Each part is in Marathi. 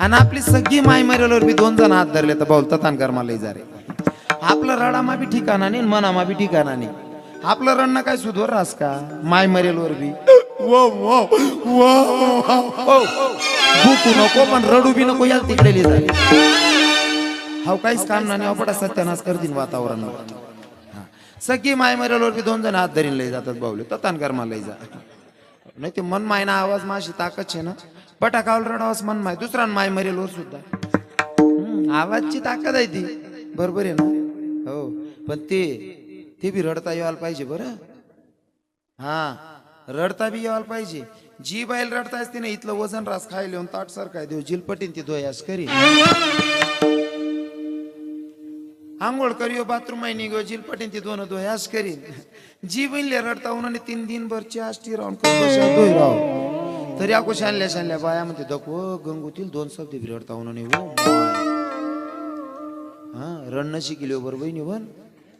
आणि आपली सगळी माय मरेलवर बी 2 जण हात धरले तर बोलतात आणि कर्माला जा रे. आपलं रडामा बी ठिकाणा नाही मनामा बी ठिकाणा नाही. आपलं रडणं काय सुधवर रास का माय मरेलवर बी भूकू नको पण रडू बी नको याल तिकडे लिहिली हाव काहीच काम नाही पडा सत्यानाश करतील वातावरण. सगळी माय मरेलवर बी 2 जण हात धरीन लई जातात बावले ततान कर्माला लई जा नाही ते मन मायना आवाज माझी ताकद छे ना पटाकावल रडावास मन माय दुसरा माय मरेलवर सुद्धा आवाजची ताकद आहे ती बरोबर आहे ना. हो पण ते बी रडता यायला पाहिजे बरं. हा रडता बी यायला पाहिजे. जी बाईल रडता असते ना इथलं वजन रास खायला येऊन ताट सारखा देऊ जिलपटीन ती धोयास करी आंघोळ करियो बाथरूम आहे निघो जिलपटीन ती दोन धोयास करीन. जी बहिणले रडता उन्हाने 3 दिन भरची आष्टी राहून धोई राव तरी आको शानल्या बाया म्हणते दको गंगूतील 2 शब्द रडता उन्हाने हो हा रडणं शिकली बरोबर बहिणी वन.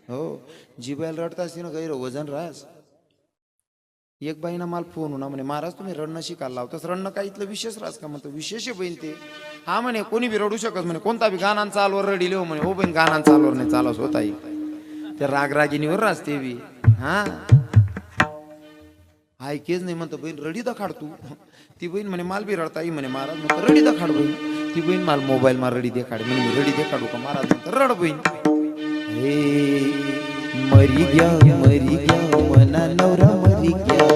हो जी बाईल रडता असते ना गैर वजन रास. एक बाईना मला फोन होणार म्हणे महाराज तुम्ही रडणं शिकायला लावतस रडणं काय इथलं विशेष रास का म्हणतो विशेष आहे बहीण ते. हा म्हणे कोणी बी रडू शकत म्हणे कोणता बी गाणं चालवर रडीले हो म्हणे हो बहीण गाणं चालवर नाही चालवस होता ते रागरागिनीवर रास ते बी. हा ऐकेच नाही म्हणतो बहीण रडी दखाड तू. ती बहीण म्हणे माल बी रडता येई म्हणे महाराज म्हणतो रडी दखाड बहीण. ती बहीण माल मोबाईल मा रडी देखाड म्हणे मी रडी देखाडू का महाराज म्हणतो रड बहीण. हे मरी गया मना नवरा मरी गया.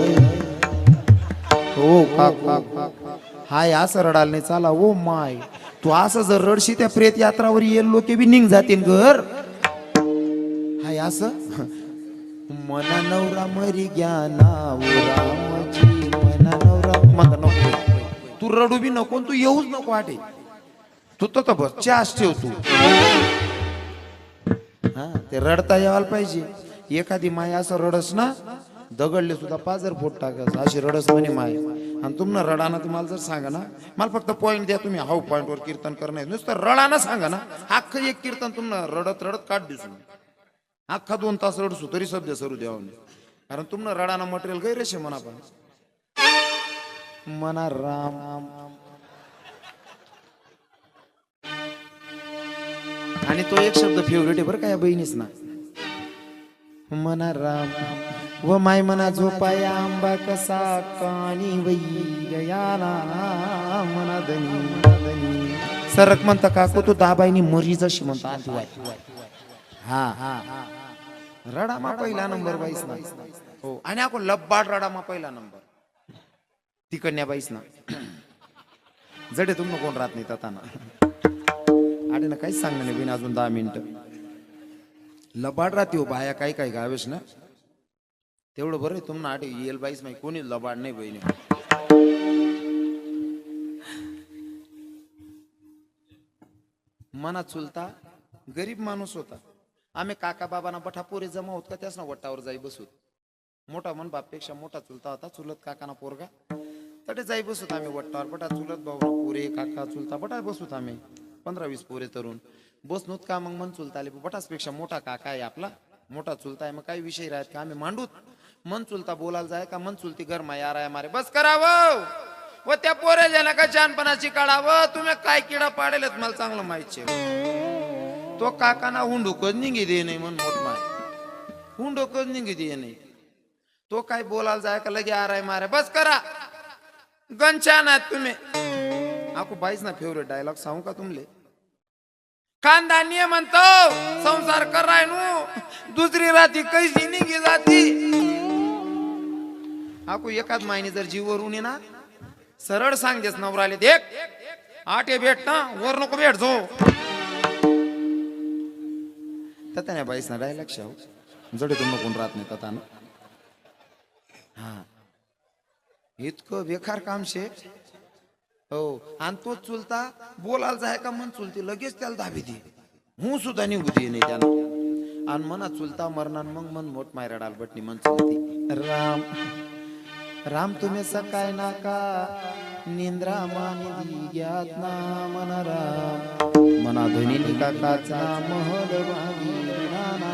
हो काका हाय असं रडाल नाही चाला ओ माय तू असं जर रडशी त्या प्रेत यात्रावर येईल लोके बी निघ जातील घर. हाय असं मना नवरा मरी गया नावरा मजी मना नवरा म्हणता नको तू रडू बी नको तू येऊच नको वाटे तू तर बस चास ठेव तू. हा ते रडता यायला पाहिजे. एखादी माय असं रडस ना दगडले सुद्धा पाजर फोट टाकस अशी रडस म्हणे माय. आणि तुम्हाला रडाना तुम्हाला जर सांगा ना मला फक्त पॉईंट द्या तुम्ही हाऊ पॉईंटवर कीर्तन करणार नुसतं रडाना सांगा ना अख्खं एक कीर्तन तुम्हाला रडत रडत काढ दिसू अख्खा 2 तास रडसू तरी सध्या सरू द्यावा कारण तुम्हाला रडाना मटेरियल गैरेशे म्हणा पण मना राम. आणि तो एक शब्द फेवरेट आहे बरं का या बहिणीच ना मना राम व माय मना झोपाया आंबा कसा कानी वई गयाला मना दनी सरक म्हणता काकू तू दाबाईनी मरी जशी म्हणतो हा हा रडामा पहिला नंबर बाईस ना. हो आणि आपण लब्बाड रडामा पहिला नंबर तिकडण्या बाईस ना जडे तुम कोण राहत नाही तताना आडे ना काहीच सांगणार नाही बिन अजून 10 मिनिटं लबाड राहते हो बाया काही काही गावेस ना तेवढं बरं आहे तुम्हाला आठ येल बाईस माहिती कोणी लबाड नाही बहिणी. मनात चुलता गरीब माणूस होता आम्ही काका बाबांना बठा पोरे जमा होत का त्याच ना वट्टावर जाई बसूत. मोठा मन बापपेक्षा मोठा चुलता होता चुलत काकाना पोरगा तटे जाई बसूत आम्ही वट्टावर बटा चुलत भाऊ पोरे काका चुलता बटा बसूत आम्ही 15-20 पोरे तरुण बसनूत का मग मन चुलता आले बटाचपेक्षा मोठा काका आहे आपला मोठा चुलता आहे मग काही विषय राहत का आम्ही मांडूत मन चुलता बोलायला जाय का मन चुलती गरमा यार आहे मारे बस करावं व त्या पोरे ज्याला का छानपणाची काढावं तुम्ही काय किडा पाडेलत मला चांगलं माहिती तो काकाना हुंडूकच निघी दे नाही मन मोठ माय हुंडूकच निघी दे नाही तो काय बोलायला जाय का लगे आराय मारे बस करा गंछान आहेत तुम्ही. आपको 22 ना फेवरेट डायलॉग सांगू का तुमले खानदानी म्हणतो संसार कराय नु दुसरी राती कैसी निघी जाती. आपको एकाच मायने जर जीववरून ना सरळ सांगतेस नवराले देख आटे भेट ना वर नको भेट जो तताने 22 ना डायलॉग शाहू जडे तुम कोण राहत नाही तताना. हा इतकं बेकार काम शे. हो आणि तो चुलता बोलायला जाय का मन चुलती लगेच त्याला दाबी दे हूं सुद्धा निघू दे नाही त्याला आणि मना चुलता मरणार मग मन मोठ मायरा डाल बटणी मन चुलती राम राम तुम्ही सकाय नाका निंद्रा मानी ज्ञात ना मना राम मना धनी काकाचा महल भागी नाना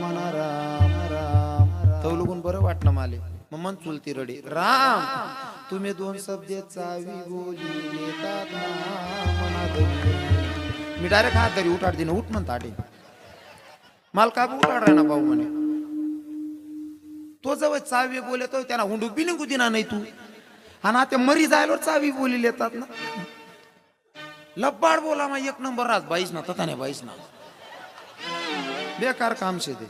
मना राम राम तो लोगून बरं वाटणं माले मग मन चुलती रडी राम तुम्ही दोन शब्द चावी बोली देतात ना मनात. मी डायरेक्ट हात तरी उठाड दिनं उठ म्हणता आटे मला का उठाड राही ना भाऊ म्हणे. तो जवळ चावी बोलतो त्यांना हुंडूक बी निघू दिना नाही तू. आणि आता मरी जायला चावी बोली येतात ना. लब्बाड बोला मग एक नंबर राज बाईस ना तथा नाही बाईस ना बेकार काम शे ते.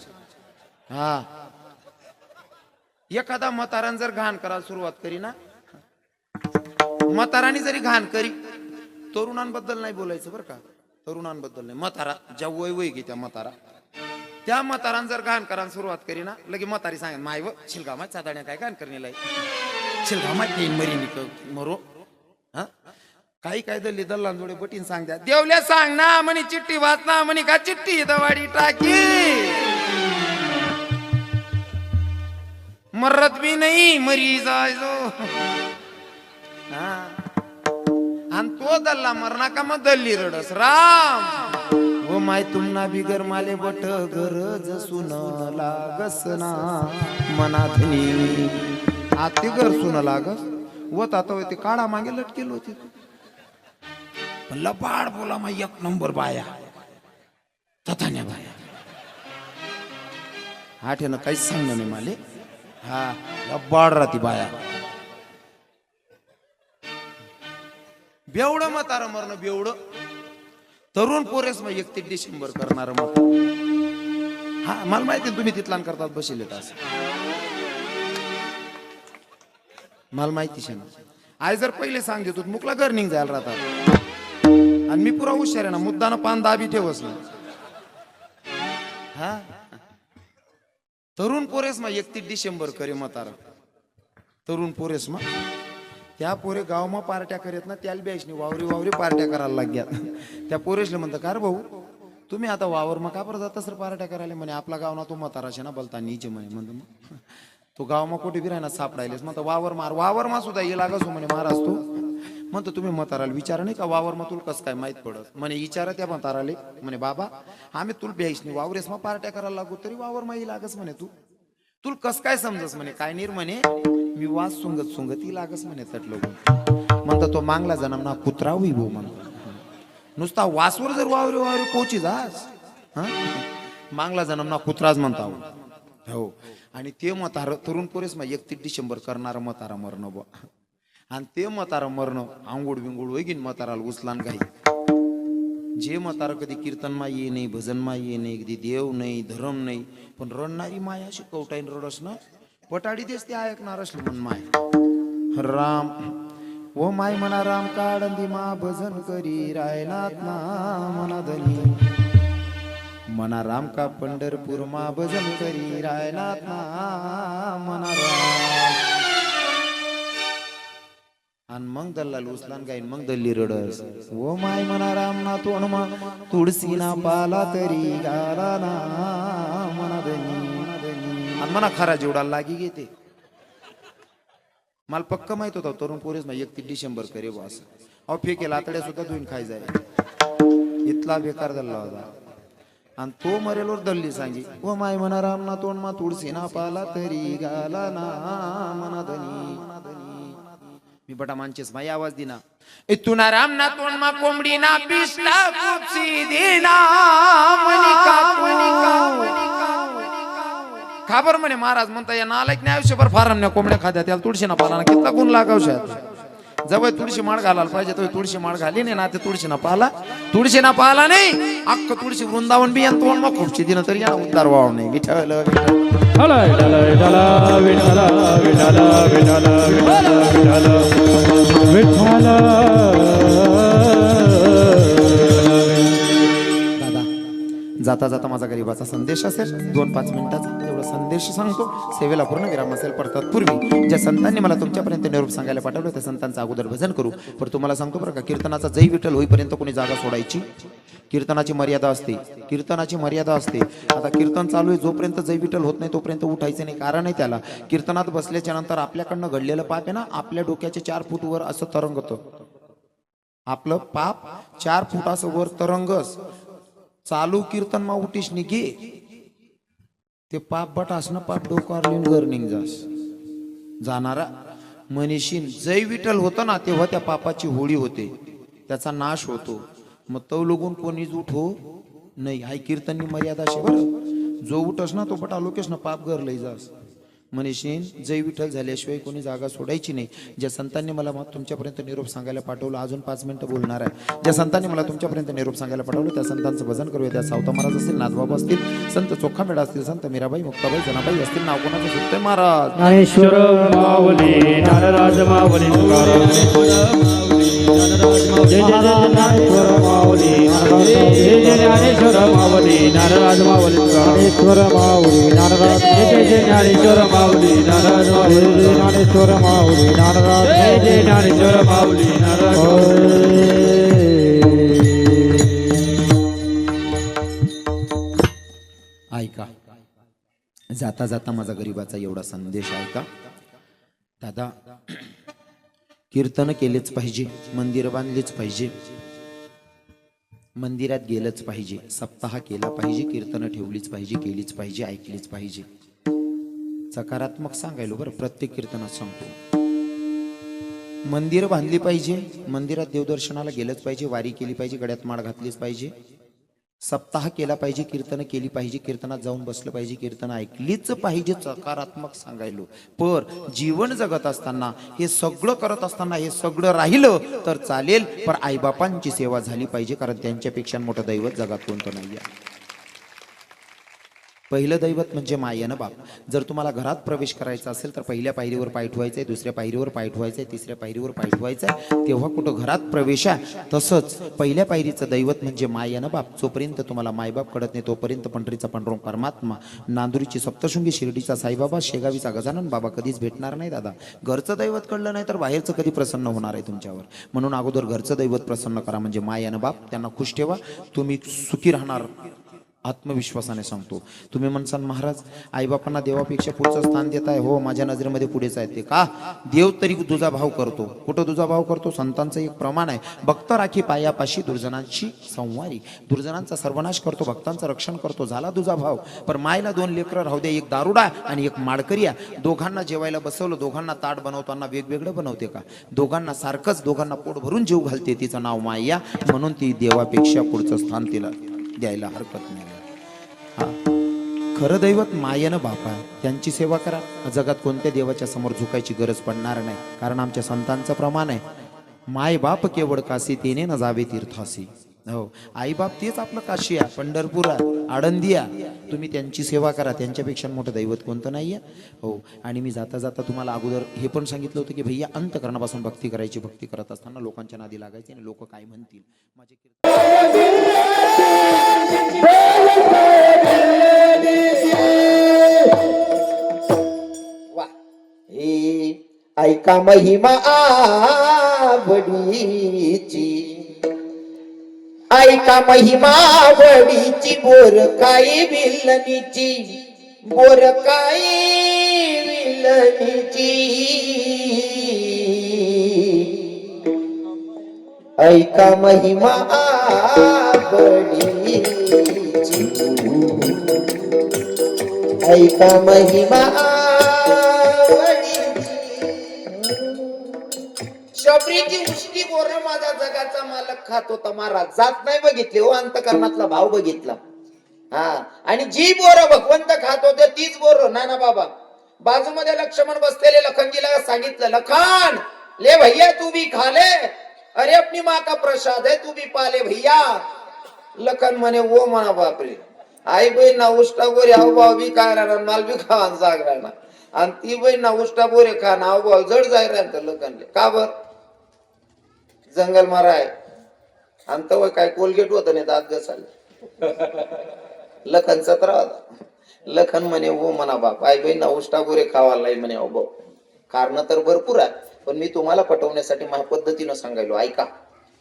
हा एखादा म्हातारान जर घाण करायला सुरुवात करी ना म्हातारानी जरी घाण करी तरुणांबद्दल नाही बोलायचं बरं का. तरुणांबद्दल नाही म्हातारा ज्या वय वय घे त्या म्हातारा त्या म्हातारान जर घाण करायला सुरुवात करी ना लगे म्हातारी सांग माय व शिलगामात चादण्या काय घाण करणीला शिलगामात येईन मरी निक मरो. हा काही काय दल्ली दल्लांजोडे बटीन सांग द्या देवल्या सांग ना म्हणे चिठ्ठी वाच ना म्हणे का चिठ्ठी दवाडी टाकी मरत भी नाही मरी जायचो. आणि तो दल्ला मरणा का मग दल्ली रडस राम हो माय तुम्हाला बिगर माले बट गरज सुन लागस ना मनातनी आती घर सुन लागस वत आता ते काढा मागे लटकेल होते. लबाड बोला मग एक नंबर बाया तथान्या बाया आठ्यानं काहीच सांगणं नाही माले. हा लबाड राहती बाया. बेवडं म्हातारं मरण बेवडं तरुण पोरेस मग 31 डिसेंबर करणार मत. हा मला माहिती तुम्ही तिथला करतात बसेल असं मला माहिती शे ना. आई जर पहिले सांग देतो मुकला घर निघ जायला राहतात आणि मी पुरा हुशार आहे ना मुद्दानं पान दाबी ठेवस ना. हा तरुण पोरेस मग 31 डिसेंबर करे म्हातारा तरुण पोरेस मग त्या पोरे गावमा पार्ट्या करेत ना त्याला बेसनी वावरी वावरी पार्ट्या करायला लाग्यात. त्या पोरेसले म्हणतं का रे भाऊ तुम्ही आता वावर मग का बरं जाता सर पार्ट्या करायला म्हणे आपला गाव ना तो म्हाताराशे ना बोलता नीचे म्हणे म्हणतो मग तो गाव मग कुठे बी राहणार सापडायलेस मग वावर मार वावर मा सुद्धा ये लागस म्हणे महाराज तो म्हणतो तुम्ही म्हाताराला विचारा नाही का वावर मग तुला कसं काय माहित पडत म्हणे विचारा त्या म्हाताराले म्हणे बाबा आम्ही तुला बेसनी वावरेस मग पार्ट्या करायला लागू तरी वावर माही लागस म्हणे तू तुला कस काय समजस म्हणे काय नीर म्हणे मी वास सुंगत सुंगती लागस म्हणे तटलो म्हणतो तो मागला जन्म ना कुत्रा होई भो म्हणतो नुसता वासवर जर वावरे वावरे पोची जास हा मागला जन्म ना कुत्राच म्हणता हो. आणि ते म्हातार तरुण पोरेस मग 31 डिसेंबर करणार म्हातारा मरण बा आणि ते म्हातारा मरण आंघोळ बिंगोळ होईन म्हाताराला उचलान काही जे म्हातार कधी कीर्तन मा ये नाही भजन मा ये नाही कधी देव नाही धर्म नाही पण रडणारी माया अशी कवटाईन रडस ना पटाडी देस ते ऐकणार असली म्हण माय राम ओ माय म्हणा राम काढंदी मा भजन करी रायनाथ ना मना धनी मना राम का पंढरपूर मा भजन करी रायनाथ ना मना राम. आणि मग दल्लाल उचलान गाईन मग दल्ली रडस ओ माय म्हणा राम ना तोंड मा तुळसी ना पाला तरी गाला ना मना धनी आणि मना खरा जेवढा लागी घेते. मला पक्क माहित होता तरुण पोरेस मग 31 डिसेंबर करे बस अहो फेकेला आतड्या सुद्धा धुईन खाय जाय इतला बेकार दल्ला होता. आणि तो मरेलवर दल्ली सांगी ओ माय म्हणा राम ना तोंड मा तुळसी ना पाला तरी गाला ना मना धनी मी बटा मानचेस माई आवाज दिना इतुना राम ना तोंड मा कोंबडी ना पिसला कुपसी देना मनिका खाबर म्हणे महाराज म्हणता या नालायक नाही आयुष्यभर फारमण्या कोंबड्या खाद्या त्याला तुळशी ना पाला कितला गुण लागावशात जवळ तुळशी माळ घालायला पाहिजे तो तुळशी माळ घाली नाही ना ते तुळशी ना पाला नाही अख्ख तुळशी वृंदावन बी आणि तोंड मग खूपशी दिन तरी या उद्धार व्हाव नाही विठ्ठल जाता जाता माझा गरीबाचा संदेश असेल 2-5 मिनिटाचा एवढा संदेश सांगतो सेवेला पूर्ण विराम असेल परतात पूर्वी ज्या संतांनी मला तुमच्यापर्यंत निरोप सांगायला पाठवलं त्या संतांचं अगोदर भजन करू पण तुम्हाला सांगतो बरं का कीर्तनाचा जय विठ्ठल होईपर्यंत कोणी जागा सोडायची कीर्तनाची मर्यादा असते आता कीर्तन चालू आहे जोपर्यंत जय विठ्ठल होत नाही तोपर्यंत उठायचं नाही कारण आहे त्याला कीर्तनात बसल्याच्या नंतर आपल्याकडनं घडलेलं पाप आहे ना आपल्या डोक्याचे 4 फूट वर असं तरंगत आपलं पाप 4 फूट असं वर तरंगस चालू कीर्तन मा उठीस निघे ते पाप बटास ना पाप डोकार लिहून घर निघ जास जाणारा म्हणीशीन जय विठ्ठल होतं ना तेव्हा त्या पापाची होळी होते, त्याचा नाश होतो. मग तो लोगून कोणी उठ हो नाही, हाय कीर्तननी मर्यादा शे बरं. जो उठस ना तो पटा लोकेश ना पाप घर लई जास. म्हणीशीन जय विठ्ठल झाल्याशिवाय कोणी जागा सोडायची नाही. ज्या संतांनी मला तुमच्यापर्यंत निरोप सांगायला पाठवलं, अजून 5 मिनिटं बोलणार आहे. ज्या संतांनी मला तुमच्यापर्यंत निरोप सांगायला पाठवलं त्या संतांचं भजन करूया. त्या सावता महाराज असतील, नाथबाबा असतील, संत चोखा मेढा असतील, संत मीराबाई, मुक्ताबाई, जनाबाई असतील. नाव कोणाचं सुटतंय महाराज? ज्ञानेश्वर माऊली नारराज माऊली जय जय ज्ञानेश्वर माऊली जय जय ज्ञानेश्वर माऊली नारराज माऊली ज्ञानेश्वर माऊली नारराज जय जय ज्ञानेश्वर माऊली नारराज माऊली ज्ञानेश्वर माऊली नारराज जय जय ज्ञानेश्वर माऊली नारराज. ऐका, जाता जाता माझा गरीबाचा एवढा संदेश ऐका. दादा, कीर्तन केलेच पाहिजे, मंदिर बांधलेच पाहिजे, मंदिरात गेलंच पाहिजे, सप्ताह केला पाहिजे, कीर्तन ठेवलीच पाहिजे, केलीच पाहिजे, ऐकलीच पाहिजे. सकारात्मक सांगायलो बरं, प्रत्येक कीर्तनात सांगतो. मंदिर बांधली पाहिजे, मंदिरात देवदर्शनाला गेलंच पाहिजे, वारी केली पाहिजे, गड्यात माळ घातलीच पाहिजे, सप्ताह केला पाहिजे, कीर्तन केली पाहिजे, कीर्तनात जाऊन बसलं पाहिजे, कीर्तन ऐकलीच पाहिजे. सकारात्मक सांगायलो. पर जीवन जगत असताना हे सगळं करत असताना हे सगळं राहिलं तर चालेल, पण आईबापांची सेवा झाली पाहिजे, कारण त्यांच्यापेक्षा मोठं दैवत जगात कोणतं नाही आहे. पहिलं दैवत म्हणजे मायेनं बाप. जर तुम्हाला घरात प्रवेश करायचा असेल तर पहिल्या पायरीवर पाय ठेवायचंय, दुसऱ्या पायरीवर पाय ठेवायचंय, तिसऱ्या पायरीवर पाय ठेवायचंय, तेव्हा कुठं घरात प्रवेश आहे. तसंच पहिल्या पायरीचं दैवत म्हणजे मायेनं बाप. जोपर्यंत तुम्हाला मायबाप कळत नाही तोपर्यंत पंढरीचा पांडुरंग परमात्मा, नांदुरीची सप्तशृंगी शिर्डीचा साईबाबा, शेगावीचा गजानन बाबा कधीच भेटणार नाही. दादा, घरचं दैवत कळलं नाही तर बाहेरचं कधी प्रसन्न होणार आहे तुमच्यावर. म्हणून अगोदर घरचं दैवत प्रसन्न करा, म्हणजे मायेनं बाप. त्यांना खुश ठेवा, तुम्ही सुखी राहणार. आत्मविश्वासाने सांगतो. तुम्ही म्हणसान महाराज आईबापांना देवापेक्षा पुढचं स्थान देत आहे. हो, माझ्या नजरेमध्ये पुढेच आहे. ते का? देव तरी तुझा भाव करतो. कुठं तुझा भाव करतो? संतांचं एक प्रमाण आहे, भक्त राखी पायापाशी दुर्जनांची संवारी. दुर्जनांचा सर्वनाश करतो, भक्तांचं रक्षण करतो, झाला तुझा भाव. पण मायला 2 लेकरं राहू दे, एक दारुडा आणि एक माडकरिया. दोघांना जेवायला बसवलं, दोघांना ताट बनवताना वेगवेगळं बनवते का? दोघांना सारखंच, दोघांना पोट भरून जीव घालते. तिचं नाव माया, म्हणून ती देवापेक्षा पुढचं स्थान तिला द्यायला हरकत नाही. हा, खरं दैवत मायेनं बाप आहे, त्यांची सेवा करा. जगात कोणत्या देवाच्या समोर झुकायची गरज पडणार नाही, कारण आमच्या संतांचं प्रमाण आहे, माय बाप केवळ काशी तेने न जावे तीर्थासी. हो, आई बाप तेच आपलं काशी आहे, पंढरपूर आहे, आळंदी आहे. तुम्ही त्यांची सेवा करा, त्यांच्यापेक्षा मोठं दैवत कोणतं नाहीये. हो, आणि मी जाता जाता तुम्हाला अगोदर हे पण सांगितलं होतं की भैया अंतकरणापासून भक्ती करायची. भक्ती करत असताना लोकांच्या नादी लागायचे आणि लोक काय म्हणतील. माझे ऐका महिमा आवडीची, ऐका महिमा आवडीची, बोर काही विल्लनीची, बोर काही विल्लनीची. ऐका महिमा आवडीची, ऐका महिमा शबरीची उष्टी बोर माझा जगाचा मालक खात होता महाराज. जात नाही बघितले हो, अंतकरणातला भाव बघितला. हा, आणि जी बोर भगवंत खात होते तीच बोर नाना बाबा बाजूमध्ये लक्ष्मण बसलेले लखनजीला सांगितलं, लखन ले भैया तू भी खा ले, अरे अपनी माँ का प्रसाद है तू भी पाले भैया. लखन म्हणे वो म्हणा बापरे, आई बहीण ना उष्टा बोरे हाव भाव बी काय राहणार, माल बी खावा जाग राहणार, आणि ती बहीण ना उष्टा बोरे खा ना हाव भाव जड जाय राहणार. लखनले का बर? जंगल मारा आहे, आणि तव काय कोलगेट होत नाही दात घसाले. लखन 17 होता. लखन म्हणे हो म्हणा बाप, आई बहीण ना उष्टा बोरे खावा नाही म्हणे. हो भाऊ, कारण तर भरपूर आहे, पण मी तुम्हाला पटवण्यासाठी माझ्या पद्धतीनं सांगायलो. ऐका,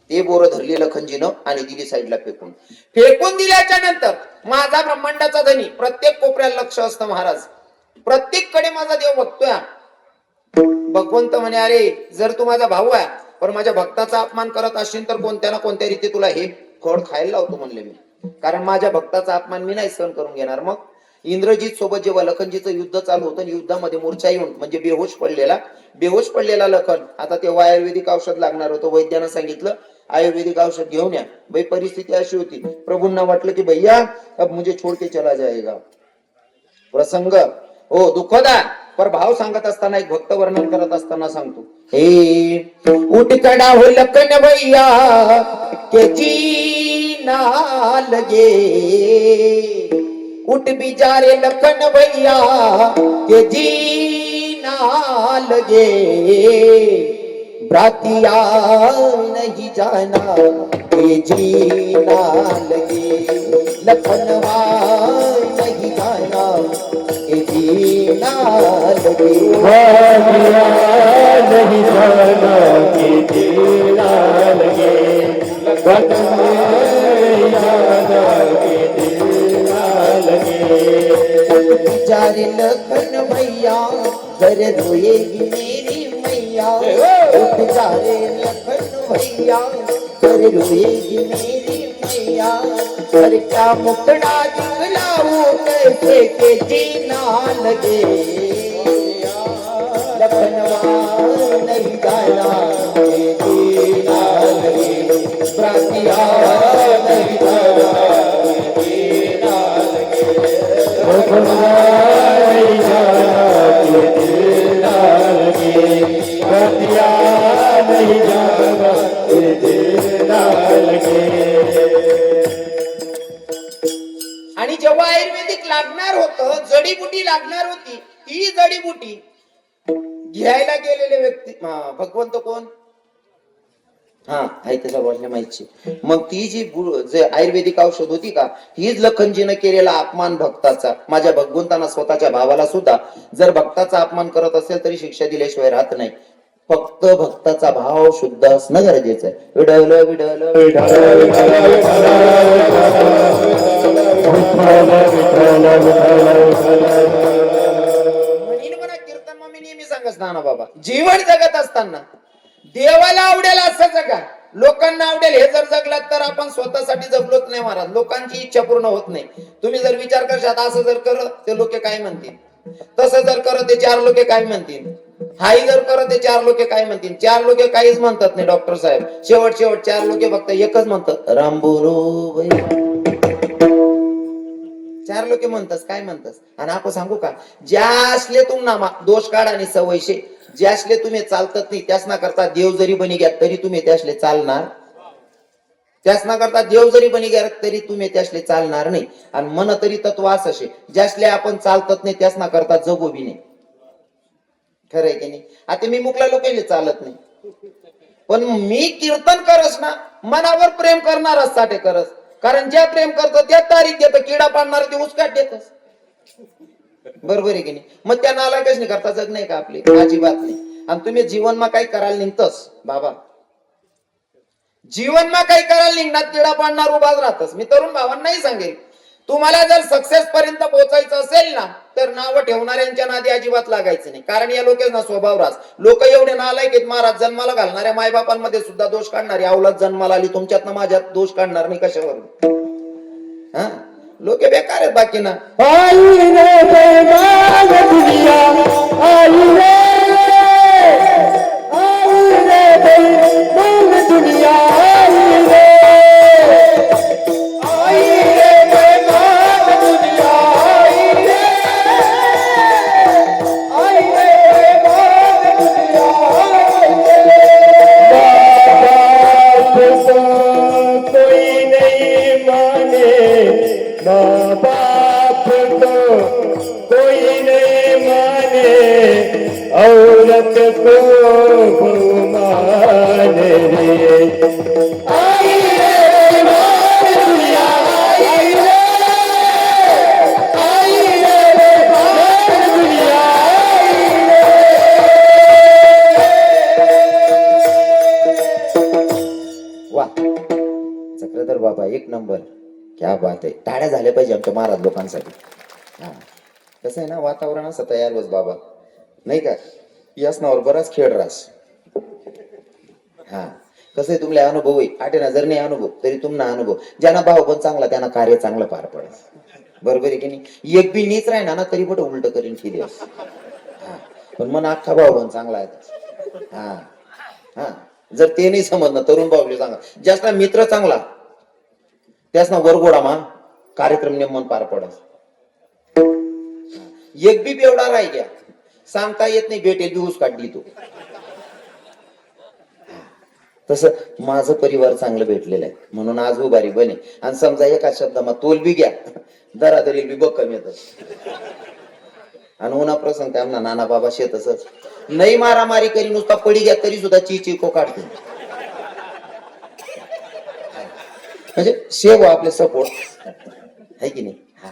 ते बोरं धरली लखनजीनं आणि दिली साईडला फेकून. फेकून दिल्याच्या नंतर माझा ब्रह्मांडाचा धनी प्रत्येक कोपऱ्याला लक्ष असतं महाराज, प्रत्येक कडे माझा देव बघतोय. भगवंत म्हणे अरे जर तू माझा भाऊ आहे पण माझ्या भक्ताचा अपमान करत असशील तर कोणत्या ना कोणत्या रीती तुला हे फळ खायला लावतो म्हणले मी, कारण माझ्या भक्ताचा अपमान मी नाही सहन करून घेणार. मग इंद्रजीत सोबत जेव्हा लखनजीचं युद्ध चालू होतं आणि युद्धामध्ये मूर्छा येऊन म्हणजे बेहोश पडलेला लखन, आता तेव्हा आयुर्वेदिक औषध लागणार होतं. वैद्यानं सांगितलं आयुर्वेदिक औषध घेऊन या. भाई परिस्थिती अशी होती, प्रभूंना वाटलं की भैया अब मुझे छोड़ के चला जाएगा. प्रसंग हो दुःखदा, पर भाव सांगत असताना एक भक्त वर्णन करत असताना सांगतो. हे उठ खड़ा हो लखन भैया के जीना लगे, उठ बिचारे लखन भैया के जीना लगे, ब्रातिया नहीं जाना के जीना लगे, लखनवा नहीं जाना के जीना लगे, नहीं जाना कि जीना लगे, बदले यादा कि जीना लगे। बिचारे लखन भैया घर रोएगी मेरी मैया, उठ जा रे लखन भैया घर रोएगी मेरी मैया, पर क्या मुकड़ा दिखलाऊं कैसे के जीना लगे, लखनवा नहीं जाना के जीना लगे, प्रातिया नहीं जाना के जीना लगे, नहीं जाना कि जीना लगे, बदिया नहीं जाना कि जीना लगे। आणि जेव्हा आयुर्वेदिक लागणार होतं, जडीबुटी लागणार होती, ती जडीबुटी घ्यायला गेलेले व्यक्ती भगवंत कोण? हा आहे त्याचा बोलण्या माहिती. मग ती जी आयुर्वेदिक औषध होती का, हीच लखनजीनं केलेला अपमान भक्ताचा. माझ्या भगवंतांना स्वतःच्या भावाला सुद्धा जर भक्ताचा अपमान करत असेल तरी शिक्षा दिल्याशिवाय राहत नाही. फक्त भक्ताचा भाव शुद्ध असणं गरजेचं आहे. विडवल विडवल म्हणीन म्हणा कीर्तन मग मी नेहमी सांगत ना बाबा, जीवन जगत असताना देवाला आवडेल असं जगा, लोकांना आवडेल हे जर जगलात तर आपण स्वतःसाठी जगलोच नाही महाराज. लोकांची इच्छा पूर्ण होत नाही. तुम्ही जर विचार करशात असं जर कर ते लोक काय म्हणतील, तसं जर करत ते चार लोक काय म्हणतील, हाही जर करत ते चार लोक काय म्हणतील. चार लोक काहीच म्हणतात नाही डॉक्टर साहेब, शेवट चार लोक फक्त एकच म्हणतात, रामबोरो. चार लोक म्हणतास काय म्हणतास. आणि आपण सांगू का, ज्या असले तुम्हाला दोष काढ आणि सवयशे, ज्या असले तुम्ही चालतात नाही त्यासना करता देव जरी बनी घ्या तरी तुम्ही त्यासले चालणार, त्यासना करता देव जरी बनी घ्या तरी तुम्ही त्यासले चालणार नाही. आणि मन तरी तत्व असं ज्यासले आपण चालतात नाही त्यासना करता जगो बी नाही. खरंय की नाही. आता मी मुकला लोकांना चालत नाही, पण मी कीर्तन करस ना मनावर प्रेम करणारच साठी करस. कारण ज्या प्रेम करतो त्या तारीख देत, किडा पाडणार ते उसकाट देतस. बरोबर आहे की नाही. मग त्या नालायकच नाही करता जग नाही का आपली, अजिबात नाही. आणि तुम्ही जीवनमा काही करायला निघतस बाबा, जीवनमा काही करायला निघणार किडा पाडणार उभाच राहतस. मी तरुण भावांनाही सांगेल, तुम्हाला जर सक्सेस पर्यंत पोहोचायचं असेल ना तर नाव ठेवणाऱ्यांच्या नादी अजिबात लागायचं नाही. कारण या लोकांना स्वभाव रास, लोक एवढे नालायक आहेत महाराज, जन्माला घालणाऱ्या मायबापांमध्ये सुद्धा दोष काढणारी अवलाद जन्माला आली, तुमच्यात माझ्यात दोष काढणार नाही कशावर. हा लोक बेकार आहेत बाकी ना. आई रे बेईमान दुनिया, आई रे बेईमान दुनिया, आई रे बेईमान दुनिया, आई रे बेईमान दुनिया। बाप को कोई नहीं माने, माँ बाप को कोई नहीं माने, औरत को बहू माने रे। आई रे माँ दुनिया, आई रे माँ दुनिया, वा चक्रधर बाबा एक नंबर, क्या बात आहे. टाळ्या झाल्या पाहिजे आमच्या महाराज लोकांसाठी. हा कसं आहे ना, वातावरण असं तयार होस बाबा नाही का, यासनावर बराच खेळ रास. हा कसं आहे, तुमला अनुभव आहे आठे नजर नाही अनुभव तरी तुमना अनुभव, ज्यांना भाव पण चांगला त्यांना कार्य चांगलं पार पडत. बरोबर आहे की नाही? एक बी नीच राहिना ना तरी कुठं उलट करीन की दिवस. हा. पण मन अख्खा भाऊ पण चांगला आहे. हा हा. जर ते नाही समजणं तरुण भाऊले सांगा, ज्याचा मित्र चांगला त्याच ना वरगोडा मान कार्यक्रम नेमून पार पडस. एक बी बेवडा राही द्या सांगता येत नाही, भेटेल बी ऊस काढली तू. तसं माझं परिवार चांगलं भेटलेलं आहे म्हणून आज उभारी बने. आणि समजा एका शब्दामा तोल बी घ्या दरादरी बी बक्कम येत. आणि उन्हा प्रसंग आमना नाना बाबा शेतच नाही मारामारी करी नुसता पडी घ्या तरी सुद्धा चिको काढते. म्हणजे शेव आपले सपोर्ट आहे की नाही. हा.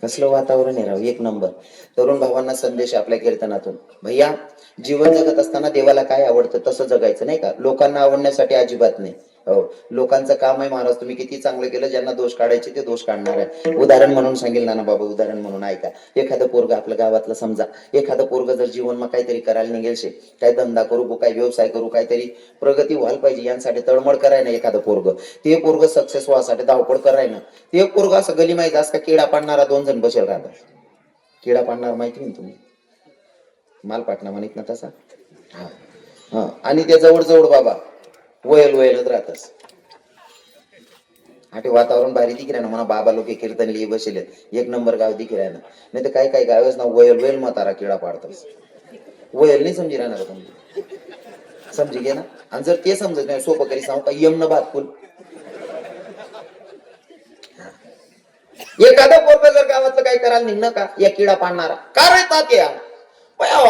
कसलं वातावरण आहे राव, एक नंबर. तरुण भावांना संदेश आपल्या कीर्तनातून, भैया जीवन जगत असताना देवाला काय आवडतं तसं जगायचं नाही का, लोकांना आवडण्यासाठी अजिबात नाही. हो, लोकांचं काम आहे महाराज तुम्ही किती चांगलं केलं, ज्यांना दोष काढायचे ते दोष काढणार आहे. उदाहरण म्हणून सांगेल नाना बाबा, उदाहरण म्हणून ऐका. एखादं पोरग आपल्या गावातलं समजा, एखादं पोरग जर जीवन मग काहीतरी करायला निघेल शे, काय धंदा करू, काय व्यवसाय करू, काहीतरी प्रगती व्हायला पाहिजे यांसाठी तळमळ करायला एखादं पोरग, ते पोरग सक्सेस व्हायसाठी धावपळ करायला, ते पोरग असं गली माहिती असं का किडा पाडणारा 2 जण बसेल राहतात. किडा पाडणार माहिती नाही तुम्ही, माल पाटणा म्हणत ना तसा. हा. आणि त्या जवळ जवळ बाबा वयल वयलच राहतस. आठे वातावरण भारी दिख ना म्हणा, बाबा लोक कीर्तन लिहि बसले, एक नंबर गाव दिख ना. नाही तर काही काही गावच ना वयल वयल म्हातारा किडा पाडतस. वयल नाही समजी राहणार तुम्ही, समजी घे ना. आणि जर ते समजत नाही सोपं करी सांगू का, यमन भात फुल. एखादा पोरग जर गावातलं काही करायला निघणं का, या किडा पाडणारा का राहतात या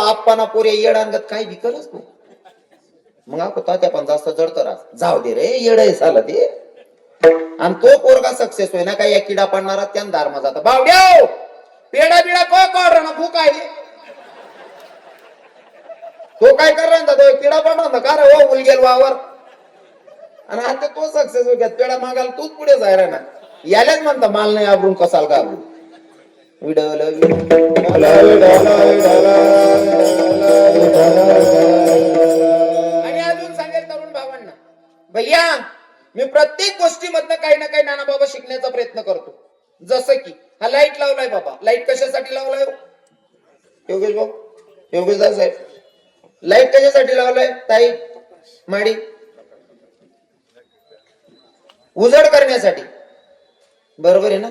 आप्पाना पोरे येडांगत काही बी करच नाही. मग आपण तात्या पण जास्त जडत राहत, जाऊ दे रे येड झालं ते. आणि तो पोरगा सक्सेस होय ना काय, या किडा पाडणारा त्यान दारमा जाता, बावड्या पेडा बिडा काय काढ ना भूक आहे. तो काय करणार तो किडा पाडणार का रे, हो उलगेल वावर. आणि आता तो सक्सेस होत पेडा मागायला तूच पुढे जाय ना. यालाच म्हणता माल नाही आवरून कसाल का आवरून. आणि अजून सांगेल तरुण भावांना, भैया मी प्रत्येक गोष्टीमधनं काही ना काही नाना बाबा शिकण्याचा प्रयत्न करतो. जसं की हा लाईट लावलाय बाबा, लाईट कशासाठी लावलाय योगेश भाऊ, योगेश दास साहेब, लाईट कशासाठी लावलाय ताई माडी, उजड करण्यासाठी. बरोबर आहे ना.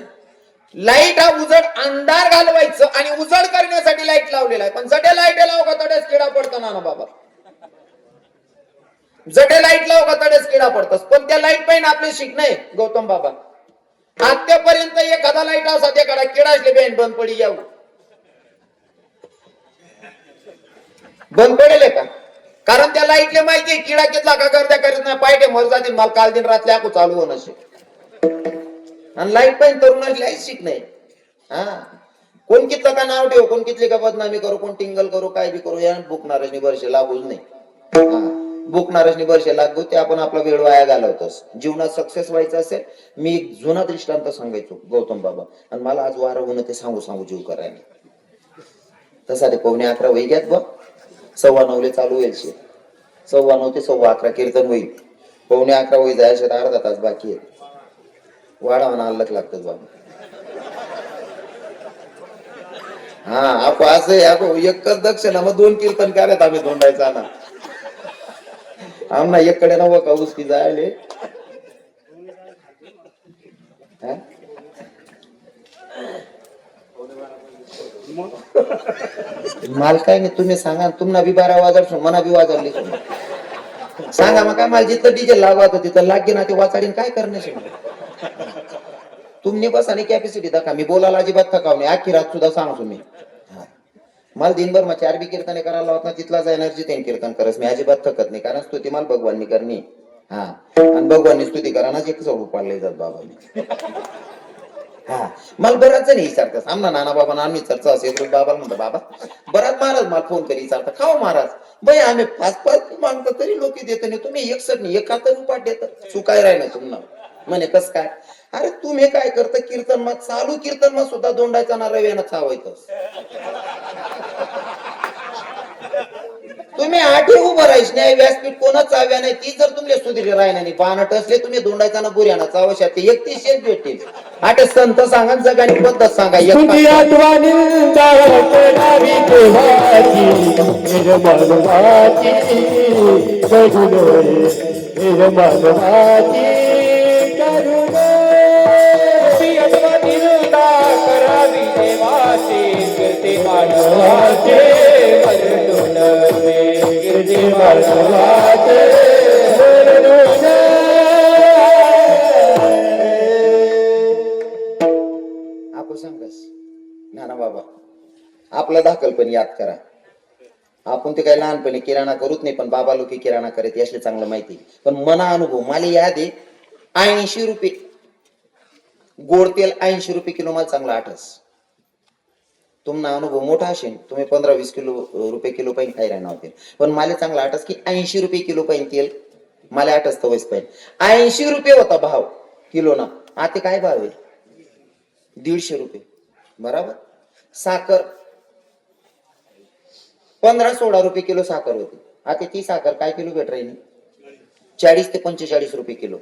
लाईट हा उजड अंधार घालवायचं आणि उजड करण्यासाठी लाईट लावलेला आहे. पण जडे लाईट लाव का तडेच किडा पडतो ना बाबा, जडे लाईट लाव का तडेच किडा पडतस. पण त्या लाईट पाहिजे आपले शिकणे गौतम बाबा, आतापर्यंत एखादा लाईट असा त्याकडे किडा असले बेन बंद पडी जाऊ, बंद पडेल का. कारण त्या लाईटले माहिती किडा कितला का करत्या करीत नाही, पाहिजे मर जातील मला काल दिन रात्री आकू चालू होणं शे. आणि लाईट पाहिजे तरुणाची लाईट शिक नाही. हा, कोण कितलं का नाव ठेव, कोण कितली का बदनामी करू, कोण टिंगल करू, काय बी करू, या बुकणारच वर्षे लागूच नाही. हा, बुकणारच वर्षे लागू ते आपण आपला वेळ वाया घालवतोस. जीवनात सक्सेस व्हायचं असेल, मी एक जुना दृष्टांत सांगायचो गौतम बाबा, आणि मला आज वारं होणं ते सांगू सांगू जीव करायला. तसा ते 11:15 वय घ्यात बघ, 9:15 चालू होईल शे, 9:15 ते 11:15 कीर्तन होईल. 11:15 वय जायचे तर अर्धा तास बाकी आहे. वाडा म्हणा अल्लक लागतात बाबा. हा आपण असं एकच दक्षिणा मग 2 कीर्तन करायत आम्ही धोंडायचा ना. आमना एककडे नव का उसकी जायले. माल काय नाही, तुम्ही सांगा, तुम्हाला बी 12 वाजल मना बी वाजवली सांगा. मग काय मला जिथं डिझेल लावायचं तिथं लागे ना ते वाचाडीन काय करण्याचे. तुम्ही बस आणि कॅपॅसिटी दाखवा, मी बोलायला अजिबात थकाव नाही. अख्खी रात सुद्धा सांगा तुम्ही. मला दिनभर मग 4 बी कीर्तने करायला होत ना, तिथलाच एनर्जी त्यांनी कीर्तन करस, मी अजिबात थकत नाही. कारण स्तुती मला भगवाननी करणी. हा, आणि भगवाननी स्तुती करानाच एक स्वरूप पाडले जात बाबांनी. हा, मला बराच जण विचारतात आमना नाना बाबा आम्ही चर्चा असेल बाबाला म्हणतो, बाबा बराच महाराज मला फोन करी विचारता, खाओ महाराज बाई आम्ही 5-5 मागतो तरी लोक देत नाही, तुम्ही 61 नाही एकाहत्तर रुपयात देत, चुकाय राहिलं तुम्हाला म्हणे. कस काय, अरे तुम्ही काय करता, कीर्तन मग चालू कीर्तन मग सुद्धा दोंडायचा ना रव्यानं चावायचं. तुम्ही आठे उभं राहीस नाही व्यासपीठ कोणाच चाव्या नाही ती जर तुमले सुधीर राहिना नाही बाणट असले तुम्ही दोंडायचा ना बुऱ्याना चावशा ते 31 भेटतील आठे संत सांगा जगाने पद्धत सांगा तुझी आठवणी जावी तेव्हाची निर्मलवाची करुणे निर्मलवाची करुणे तुझी आठवणी करावी देवाचे कीर्ती मानवाचे वर्णुलवे कीर्ती मानवाचे वर्णुलवे आपण सांगस नाना बाबा आपला दाखल पण याद करा आपण ते काही लहानपणी किराणा करूच नाही पण बाबा लोक किराणा करत यासले चांगलं माहिती पण मना अनुभव मला याद आहे 80 रुपये गोड तेल 80 रुपये किलो मला चांगला आठस तुमना अनुभव मोठा असेल तुम्ही 15-20 किलो रुपये किलो पाहिजे खाई राहणार होते पण मला चांगला आठस की 80 रुपये किलो पाहिजे तेल मला आठस तर वैस पाहिजे 80 रुपये होता भाव किलो ना आता काय भाव आहे 150 रुपये बराबर साखर 15-16 रुपये किलो साखर होती आता ती साखर काय किलो भेट राहिली 40 ते 45 रुपये किलो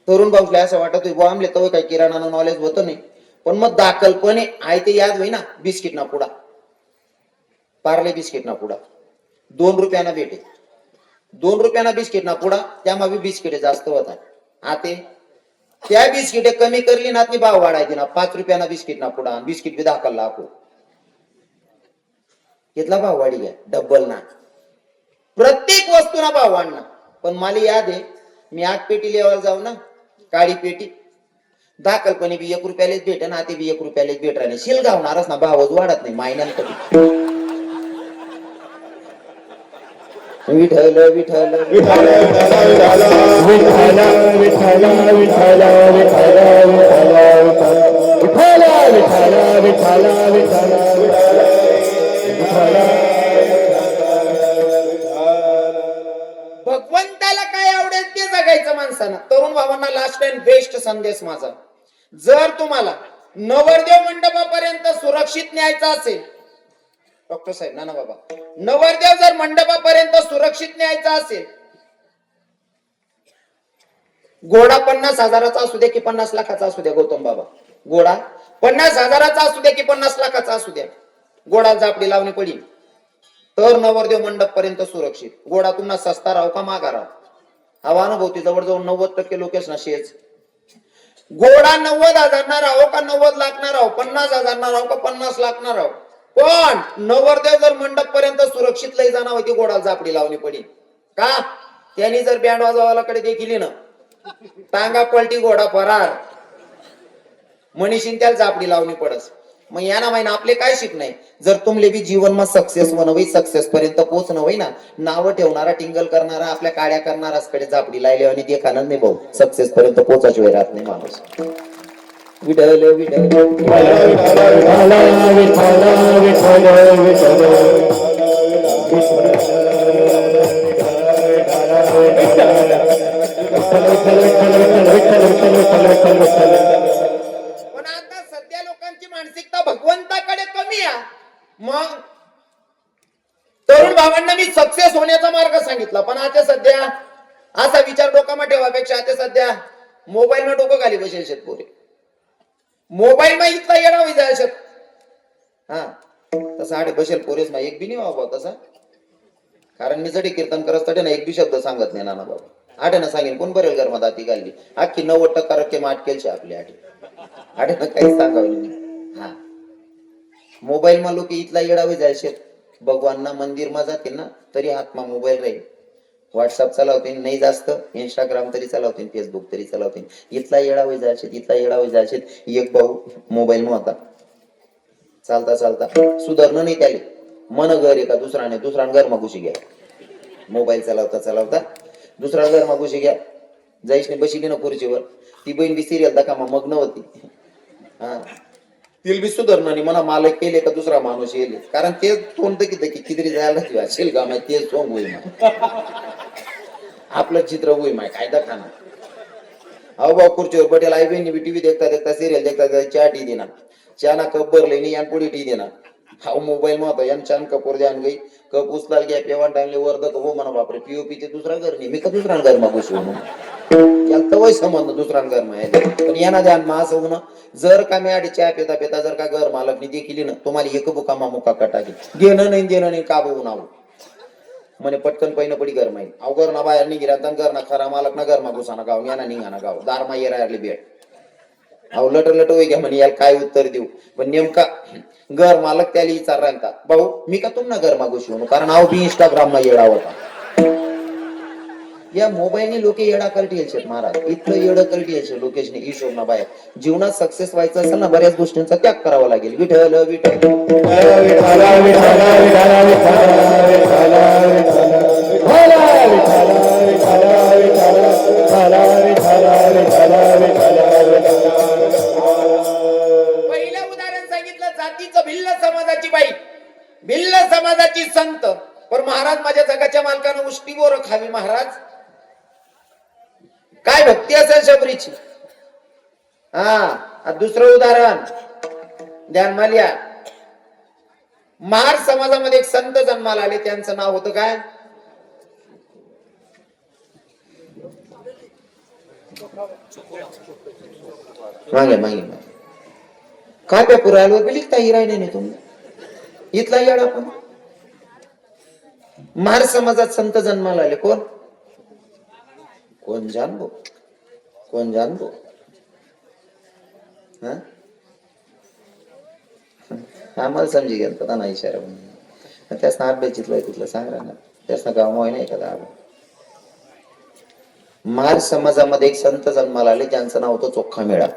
तरुण भाऊला असं वाटत बुवा आमले तव काही किराणा नॉलेज होतं नाही पण मग दाखलपणे आहे ते याद होई ना बिस्किट ना पुडा पार्ले बिस्किट ना पुडा 2 रुपयाना भेटे 2 रुपयाना बिस्किट ना पुडा त्यामागे बिस्किट जास्त होता आता त्या बिस्किटे कमी करली ना ती भाव वाढायची ना 5 रुपयाना बिस्किट ना पुडा बिस्किट बी दाखल लाखो कितला भाव वाढी घ्या डब्बल ना प्रत्येक वस्तूना भाव वाढणार पण मला याद आहे मी 8 पेटी लेवल जाऊ ना काळी पेटी दाखलपणे बी 1 रुपयालाच भेटे ना ते बी 1 रुपयालाच भेट राहणे शिलगावणारच ना भावच वाढत नाही महिन्यात विठ्ठल विठ्ठल विठ्ठल विठ्ठल विठ्ठल विठ्ठल विठ्ठल विठ्ठल भगवंताला काय आवडेल ते जगायचं माणसानं तरुण भावांना लास्ट अँड बेस्ट संदेश माझा जर तुम्हाला नवरदेव मंडपापर्यंत सुरक्षित न्यायचा असेल डॉक्टर साहेब नाना बाबा नवरदेव जर मंडपापर्यंत सुरक्षित न्यायचा असेल घोडा 50,000चा असू द्या की 50 लाखाचा असू द्या गौतम बाबा घोडा 50,000चा असू द्या की 50 लाखाचा असू द्या घोडा जापडी लावणी पडी तर नवरदेव मंडप पर्यंत सुरक्षित घोडा तुम्हाला सस्ता राहू का मागा राहू हा अनुभवती जवळजवळ 90% लोकेश ना शेज घोडा 90,000 ना राहो का 90 लाख ना राहो 50,000 ना राहो का 50 लाख ना राहो पण नवरदेव जर मंडप पर्यंत सुरक्षित लई जाणार होती घोडा जापडी लावणी पडी का त्यांनी जर बँड वाजवालाकडे देखील ना टांगा पलटी घोडा फरार मनीषीन त्याला जापडी लावणी पडस मग या ना माहिना आपले काय शिकणे जर तुमले बी जीवन मा सक्सेस बनवई सक्सेस पर्यंत पोहोचणं होई ना नाव ठेवणारा टिंगल करणारा आपल्या काड्या करणाराकडे जापडी लायले आणि ते खानच नाही भाऊ सक्सेस पर्यंत पोहोचायची वेळ राहत नाही माणूस विठ्ठल पण आता सध्या लोकांची मानसिकता भगवंताकडे कमी आहे मग तरुण भावांना मी सक्सेस होण्याचा मार्ग सांगितला पण आता सध्या असा विचार डोकामध्ये ठेवापेक्षा आता सध्या मोबाईल मध्ये डोकं खाली बसेल शेतपोरे मोबाईल मध्ये इतका येणा होई जाय शेत हा तसा आडे बसेल पोरेस ना एक बी नाही बाबा तसा कारण मी जडी कीर्तन करत ना एक बी शब्द सांगत नाही नाना बाबा आठे सांगेन कोण बरेल घर मध्ये आती घालली अख्खी 90% रक्कम अटकेलची आपली आठे काही सांगावं नाही हा मोबाईल मा लोक इथला येडावे जायचे भगवानना मंदिर मा जातील ना तरी हातमा मोबाईल राहील व्हॉट्सअप चालवतील नाही जास्त इंस्टाग्राम तरी चालवतील फेसबुक तरी चालवतील इथला येडावे जायचे इथला येडावे जायचे एक भाऊ मोबाईल मा होता चालता चालता सुधारणं नाही त्याले मन घर आहे का दुसराने घर मा घुशी घ्या मोबाईल चालवता चालवता दुसरा घर मा घुशी घ्या जायशने बसली ना खुर्चीवर ती बहीण बी सिरियल दाखवा मग नव्हती हा तिल बी सुधारणं नाही म्हणा मालक केले का दुसरा माणूस येईल कारण ते कोणतं किती जायला असेल का माहिती ते सोंग होईल आपलं चित्र होई माय काय दाखवणार अहो भाऊ खुर्चीवर पटेल आई बहिणी टीव्ही देखता देखता सिरियल देखता चहा टी देणार चहा ना कप भरले आणि पुढे टी देणार हा मोबाईल मा होता यांच्यान कपूर द्यान गई कप उचलाल घ्या पेवान टाइमले वर्ध हो म्हणा बापरे पीओपी ते दुसरा घर नाही मी का दुसरा घर मा घुसू याला तवय संबंध दुसरा घर मा पण यांना ध्यान मा असं होणं जर का मी आडी चहा पेता पेता जर का घर मालकनी देखील ना तुम्हाला एक बुका मा मुका कटाकी देणं नाही का बघून आहो म्हणे पटकन पहिलं पडी घर माहीत अव घर ना बाहेर निघिरा घर ना खरा मालक ना घर मा घुसाना गाव याना निघाना गाव दार मा येरायरली बेड अहो लट होई घ्या म्हणे याला काय उत्तर देऊ पण नेमका घर मालक त्याला विचार राहता भाऊ मी का तुम ना घर मागू शिवू कारण अहो बी इंस्टाग्राम मा येडा होता या मोबाईलने लोक येडा करटी यायचे महाराज इतकं येडं करटी यायचे लोकेशने हिशोब ना बाहेर जीवनात सक्सेस व्हायचं असेल ना बऱ्याच गोष्टींचा त्याग करावा लागेल विठ्ठल विठ्ठल पहिलं उदाहरण सांगितलं जातीचं भिल्ल समाजाची बाई भिल्ल समाजाची संत पण महाराज माझ्या जगाच्या मालकानं उष्टी बोर खावी महाराज काय भक्ती असेल शबरीची हा दुसरं उदाहरण ध्यान मालिया महार समाजामध्ये एक संत जन्माला आले त्यांचं नाव होतं काय मागे मागे काय त्या पुरायला लिखता हिरायने नाही तुम्ही इथला येडा पण महार समाजात संत जन्माला आले कोण कोण जानबो कोण जानबो आम्हाला समजी गेलं तर नाही इशारा म्हणून त्यासनं अभ्यासितलं तिथलं सांग ना त्यासनं गाव मोय नाही का महार समाजामध्ये एक संत जन्माला आले ज्यांचं नाव होतं चोखा मेळा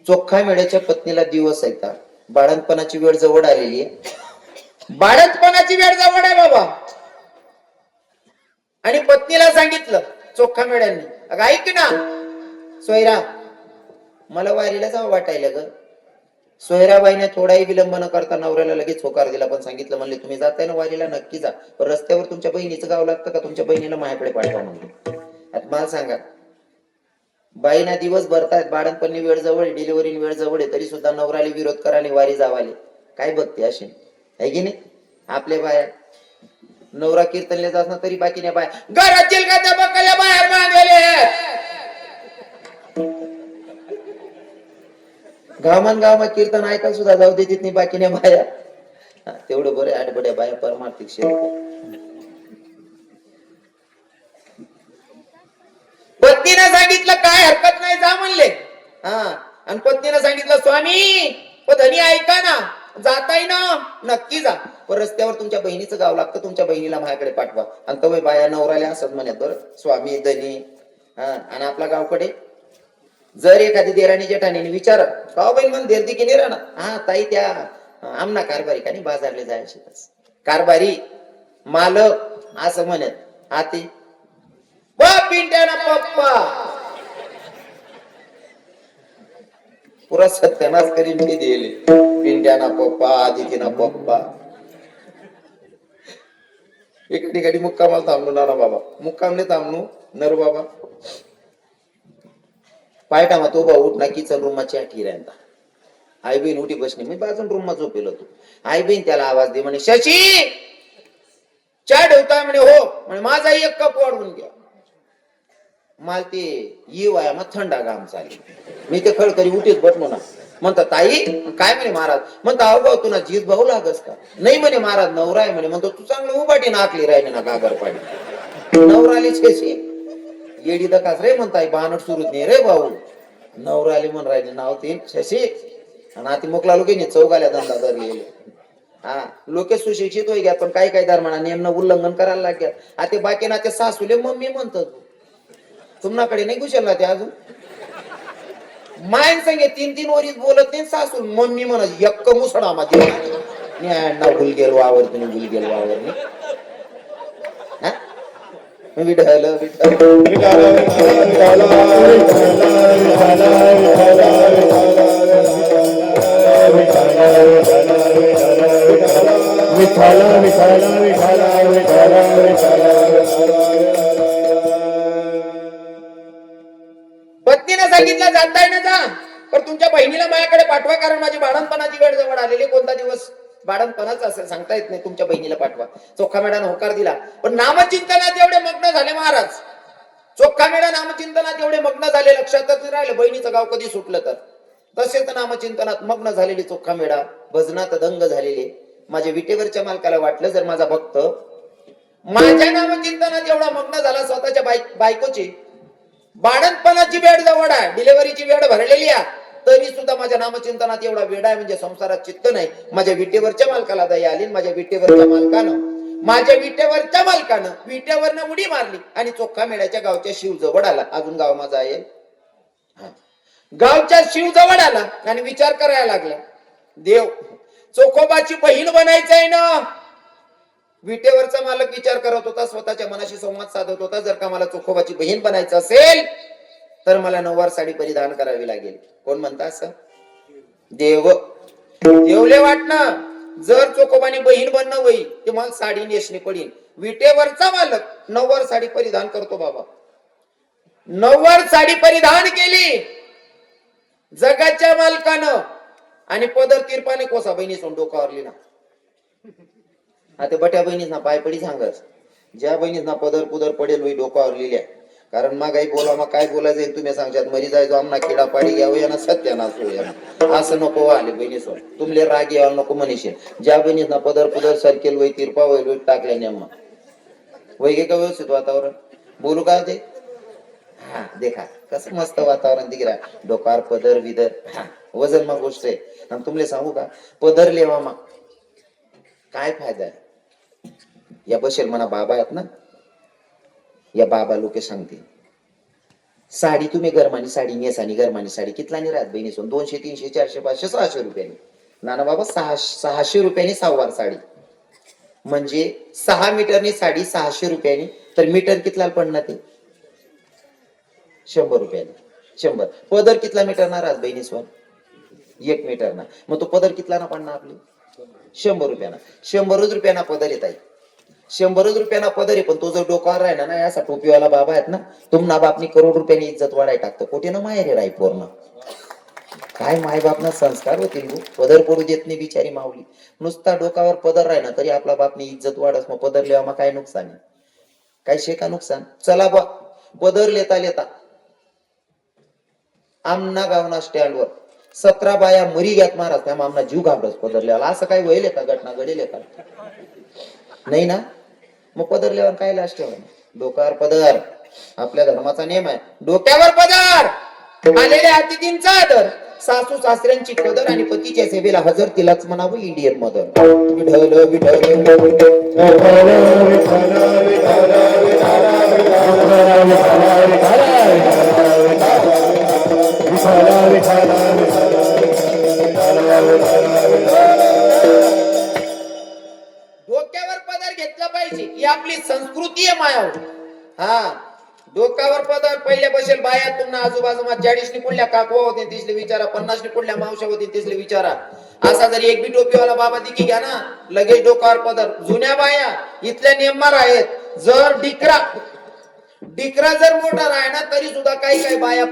चोखा मेळ्याच्या पत्नीला दिवस येतात बाळंतपणाची वेळ जवळ आलेली आहे बाळंतपणाची वेळ जवळ आहे बाबा आणि पत्नीला सांगितलं चोखा मेळ्यांनी अगं ऐक ना सोयरा मला वारीला जावं वाटायला ग सोयराबाईने थोडाही विलंब न करता नवऱ्याला लगेच होकार दिला पण सांगितलं म्हणले तुम्ही जाताय ना वारीला नक्की जा पण रस्त्यावर तुमच्या बहिणीचं गाव लागतं का तुमच्या बहिणीला माझ्याकडे पाठवा म्हणले आता मला सांगा बाईना दिवस भरतायत बाळंतपणी वेळ जवळ डिलिव्हरी वेळ जवळ आहे तरी सुद्धा नवराली विरोध कराने वारी जावाले काय बघते अशी आहे की नाही आपल्या बाया नवरा कीर्तनले जात ना तरी बाकीने बाया घरात चिलकाच्या बकल्या बाहेर बांधलेले गावात कीर्तन ऐका सुद्धा जाऊ दे तिथनी बाकीने बाया तेवढं बरे आठबड्या बाया परमार्थिक पत्नीने सांगितलं काय हरकत नाही जा म्हणले हा आणि पत्नीने सांगितलं स्वामी धनी ऐका ना जाताय ना नक्की जा पण रस्त्यावर तुमच्या बहिणीचं गाव लागतं तुमच्या बहिणीला माझ्याकडे पाठवा आणि तवय बाया नवराल्या असत म्हणत बरं स्वामी धनी हा आणि आपल्या गावकडे जर एखादी देराणी जेठाणीने विचार का बहीण म्हण देरदी की नाही राहणार हा ताई त्या आमना कारभारी का नाही बाजारले जायचे कारभारी मालक असं म्हणत आती पिंट्याना पप्पा पुरा सत्यानाश करीन मी दिले पिंट्याना पप्पा आदितीना पप्पा एका ठिकाणी मुक्कामाला थांबलो ना बाबा मुक्कामले थांबलो नरू बाबा पायटामा तो बा उठ ना किचन रूमाची आठी राहता आई बहीण उठी बसली मी बाजून रूम मा झोपेल होतो आई बहीण त्याला आवाज दे म्हणे शशी चहा ठेवताय म्हणे हो म्हणे माझा एक कप वाढवून घ्या मला ते येऊ आहे मग थंडा घाम चालेल मी ते खळकरी उठीच बसलो ना म्हणता ताई काय म्हणे महाराज म्हणता अहो भाऊ तुला जीत भाऊ लागस का नाही म्हणे महाराज नवरा आहे म्हणे म्हणतो तू चांगलं उभाटी नाकली राहिले ना गागर पाडी नवरालीच कशी येडी दकास रे म्हणताय बानट सुरूच नाही रे भाऊ नवराली म्हण राहिले नाव ते शशी आणि आता मुकला लोक चौगाल्या धंदा धरलेले हा लोक सुशिक्षित होई घ्या पण काही काही धर्माना नियम उल्लंघन करायला लागल्या आता बाकी ना ते सासूले मम्मी म्हणतात तुम्हाकडे नाही कुशल ते अजून मायन संगे तीन वरीच बोलत नाही सासू मम्मी म्हणत यक्क मुसडा मध्ये भूल गेल वावर तुम्ही भूल गेल वावर विठ्ठल पत्नीने सांगितलं जाताय ना जा पण तुमच्या बहिणीला माझ्याकडे माझ्याकडे पाठवा, कारण माझी बाळणपणाची वेळ जवळ आलेली. कोणता दिवस बाळणपणाचा असेल सांगता येत नाही. तुमच्या बहिणीला पाठवा. चोखा मेढाने होकार दिला. पण नामचिंतनात एवढे मग्न झाले महाराज, चोखा मेढा नामचिंतनात एवढे मग्न झाले, लक्षातच नाही राहिलं बहिणीचं गाव कधी सुटलं तर. तसेच नामचिंतनात मग्न झालेली चोखा मेढा, भजनात दंग झालेले. माझ्या विटेवरच्या मालकाला वाटलं जर माझा भक्त माझ्या नामचिंतनात एवढा मग्न झाला, स्वतःच्या बायकोची बाळणपणाची वेळ जवळ आहे, डिलेव्हरीची वेळ भरलेली आहे, तरी सुद्धा माझ्या नामचिंतनात एवढा वेळ आहे, म्हणजे संसारात चित्त नाही. माझ्या विटेवरच्या मालकाला दया आली. माझ्या विटेवरच्या मालकानं विटेवरनं उडी मारली आणि चोखा मेळ्याच्या गावच्या शिव जवळ आला. अजून गाव माझा आहे, गावच्या शिव जवळ आला आणि विचार करायला लागला, देव चोखोबाची बहीण बनायचं आहे ना. विटेवरचा मालक विचार करत होता, स्वतःच्या मनाशी संवाद साधत होता, जर का मला चोखोबाची बहीण बनायचं असेल तर मला नऊवार साडी परिधान करावी लागेल. कोण म्हणता असं? देव. देवले वाटणं जर चोखोबानी बहीण बनणं होईल ते मला साडी नेसणी पडेल. विटेवरचा मालक नऊवार साडी परिधान करतो. बाबा नऊवार साडी परिधान केली जगाच्या मालकानं आणि पदर तिरपाने कोसा बहिणी सोडून डोकावरली ना. आता बट्या बहिणींना पाय पडी सांगस, ज्या बहिणींना पदर पुदर पडेल वही डोकावर लिहिल्या. कारण मग काही बोला, मग काय बोलायचं तुम्ही सांगशात, मरी जायचो आमना किडा पाडी घ्यावं यांना सत्यानाश असं नको आले बहिणी सोड. तुमले राग यावा नको म्हणशील. ज्या बहिणींना पदर पुदर सरकेल वही तिरपा होईल वही टाकल्या नेम्मा वही गे का व्यवस्थित वातावरण बोलू का ते. हा देखा कसं मस्त वातावरण दिगरा, डोकार पदर विदर, हा वजन मग गोष्ट आहे. आणि तुमले सांगू का, पदर लेवा मग काय फायदा आहे. या बसेल म्हणा बाबा आहेत ना, या बाबा लोक सांगतील साडी तुम्ही गरमानी साडी नेसानी गरमानी साडी कितलानी राहत बहिणी सोन 200 300 400 500 600 रुपयांनी. नाना बाबा 600 रुपयांनी सहावार साडी, म्हणजे 6 मीटरनी साडी 600 रुपयांनी. तर मीटर कितला पडणार ते 100 रुपयांनी. 100 पदर कितला मीटर ना राहत बहिणी सोन 1 मीटर ना. मग तो पदर कितला ना पडणार आपली 100 रुपयाना. 100 रुपयाना पदर येत आहे. 100 रुपयाना पदर आहे. पण तो जो डोकावर राहिला ना, असा टोपीवाला बाबा आहेत ना, तुम्हाला बापनी करोड रुपयांनी इज्जत वाढाय टाकतो. कोटी ना माहेर राही पूर्ण. काय माय बापना संस्कार होतील. पदर पडू देत नाही बिचारी माऊली. नुसता डोकावर पदर राहिला तरी आपला बापनी इज्जत वाढस. मग पदर लेवा काय नुकसान आहे, काय शे का नुकसान. चला बा पदर लेता लेता आमना गावना स्टँडवर 17 बाया मरी घ्यात महाराज. त्या आमना जीव घाबरस पदरल्याला. असं काही वयल का घटना घडेल का नाही ना. मग पदर लेवा काय लास्ट ठेवा. डोक्यावर पदर आपल्या धर्माचा नियम आहे. डोक्यावर पदर, आलेल्या अतिथींचा आदर, सासू सासऱ्यांची कदर आणि पतीच्या सेवेला हजर तिलाच म्हणावं इंडियन मदर. विठ्ठल डोक्यावर पदर घेतला पाहिजे, ही आपली संस्कृती आहे माया. हा डोक्यावर पदर. पहिले बसेल बाया तुम्हाला आजूबाजूला 40 कुठल्या काकवा होते तिसले विचारा, 50 कुठल्या मावशा होती तिसले विचारा. असा जरी एक बी टोपीवाला बाबा दिकी घ्या ना, लगेच डोक्यावर पदर. जुन्या बाया इथल्या नियमार आहेत. जर डिकरा जर मोठा राही ना तरी सुद्धा काही काही बाया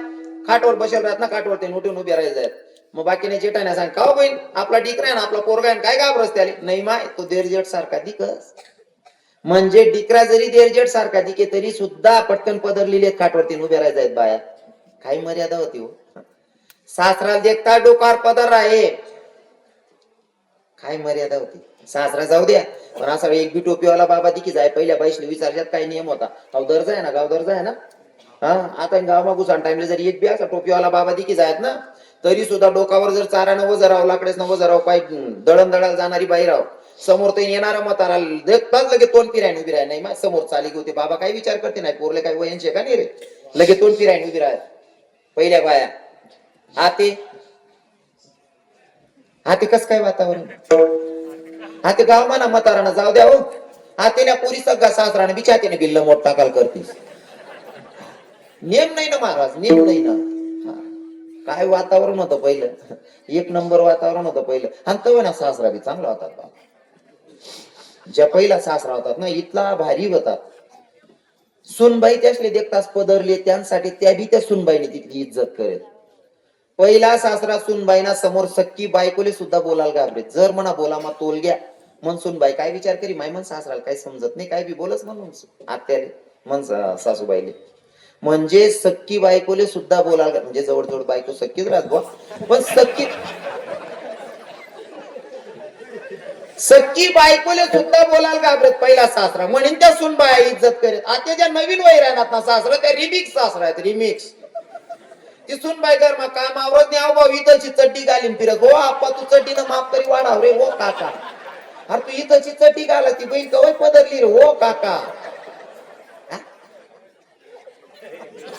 खाटवर बसेल राहत ना, खाटवर ते उठून उभे राहायचे. मग बाकीने जेठाने सांग का बहीण आपला डिकरा आहे ना, आपला पोरगा आहे, काय घाबरस त्याले. नाही माय तो देरजेट सारखा दिकस. म्हणजे डिकरा जरी देरजेट सारखा दिके तरी सुद्धा पटकन पदर लिहिले खाटवरती उभे राहायचे बाया. काही मर्यादा होती हो. सासरा देखता डोकार पदर आहे, काय मर्यादा होती. सासरा जाऊ द्या, पण असा एक बी टोपीवाला बाबा दिकी जाय पहिल्या बाईसले विचारल्यात काय नियम होता. गाव दर्जा आहे ना, गाव दर्जा आहे ना. हा आता गाव मागून टाइमला जरी एक बी असा टोपीवाला बाबा दिकी जायत ना, तरी सुद्धा डोकावर जर चारानं वजन राव, लाकडेच न वजन राव, पाय दळण दळायला जाणारी बाई राव, समोर तो येणारा म्हातारा देखताच लगे तोंड फिरायला उभी राह. नाही मा समोर चाली होते बाबा काही विचार करते नाही, पोरले काही वयांचे का नाही रे, लगे तोंड फिरायला उभी राह. पहिल्या बाया हाते कस काय वातावरण. हाते गाव म्हणा म्हातारानं जाऊ द्या हो. हातेल्या पोरी सगळा सासराने बिचातीने बिल्ल मोठ टाकाल करतीस. नियम नाही ना महाराज, नियम नाही ना. काय वातावरण होतं पहिलं, एक नंबर वातावरण होतं पहिलं. आणि तो ना सासरा बी चांगला होतात बाबा. ज्या पहिला सासरा होतात ना इथला भारी होतात. सुनबाई त्यासले देखताच पदरले, त्यांसाठी त्या बी त्या सुनबाईने तिथली इज्जत करेल. पहिला सासरा सुनबाईना समोर सक्की बायकोले सुद्धा बोलायला घाबरे. जर म्हणा बोला मग तोल घ्या मन सुनबाई काय विचार करी माय मन सासराला काही समजत नाही काय बी बोलच म्हणून आत्याले मन सासूबाईले. म्हणजे सक्की बायकोले सुद्धा बोलायला म्हणजे जवळ बायको सक्कीच राहत बुवा. पण सक्की बायकोले सुद्धा बोलायला घाबरत पहिला सासरा. म्हणून त्या सुनबाई इज्जत करेत. आता ज्या नवीन वैरानात ना सासरा त्या रिमिक्स सासरा आहेत रिमिक्स. ती सुनबाई कर मग काम आवरत नाही. भाऊ इथंची चड्डी घालीन फिरत. हो आप्पा तू चड्डीनं माफ तरी वाढाव रे. हो काका अरे तू इथंची चड्डी घाला ती बहीण कवय पदरली रे. हो काका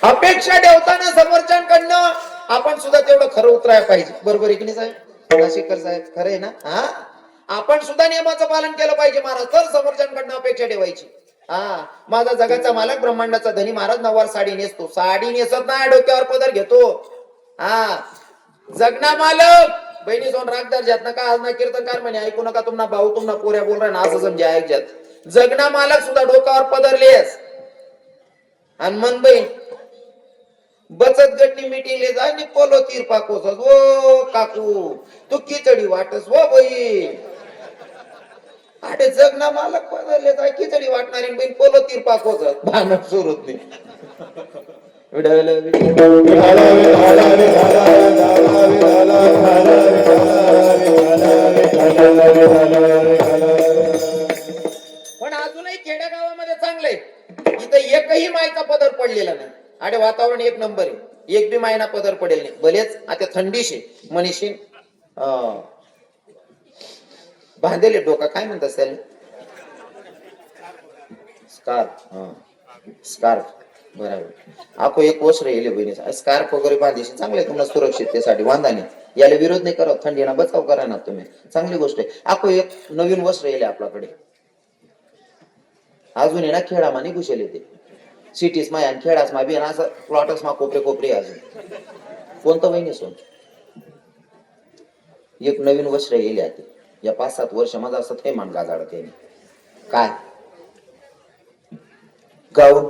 अपेक्षा ठेवताना समोरच्यांकडनं आपण सुद्धा तेवढं खरं उतरायला पाहिजे. बरोबर आहे की नाही साहेब नाशिकर साहेब खरं आहे ना. हा आपण सुद्धा नियमाचं पालन केलं पाहिजे महाराज. तर समोरच्यांकडनं अपेक्षा ठेवायची. हा माझा जगाचा मालक ब्रह्मांडाचा धनी महाराज नववार साडी नेसतो. साडी नेसत नाही डोक्यावर पदर घेतो. हा जगना मालक बहिणी सोन रागदार जात नका आज ना कीर्तनकार म्हणे ऐकू नका तुम्हाला भाऊ तुम्हाला पोऱ्या बोल रहा ना असं समजा ऐक जात. जगना मालक सुद्धा डोक्यावर पदरलेस. आणि मन बहीण बचत गटनी मिटिंगले जा आणि पोलो तीर पाकोस. ओ काकू तू खिचडी वाटस हो बाई. अरे जगना मालक बदलले जाय खिचडी वाटणारी बहीण पोलो तीर पाकोस भांडण सुरूच नाही. पण अजूनही खेड्या गावामध्ये चांगलंय. इथं एकही मायचा पदर पडलेला नाही. अरे वातावरण एक नंबर आहे. एक बी मायना पदर पडेल नाही. भलेच आता थंडीशे मनीषी बांधेले डोका काय म्हणतात त्याला स्कार्फ. स्कार्फ बरोबर. आपण एक वस्त्र येले बहिणी स्कार्फ वगैरे बांधीशी चांगले तुम्हाला सुरक्षिततेसाठी वांधा नाही. याला विरोध नाही करत. थंडीना बचाव करा ना तुम्ही चांगली गोष्ट आहे. आपण एक नवीन वस्त्र येले आपल्याकडे अजून आहे ना खेळामा नाही घुसेल येते सिटीस मा आणि खेळास मा बी असं प्लॉटस मा कोपरे अजून कोणतं वहिनी सोन एक नवीन वस्त्र येले आता या 5-7 वर्ष माझा असं थैमान गाजाड त्याने काय गाऊन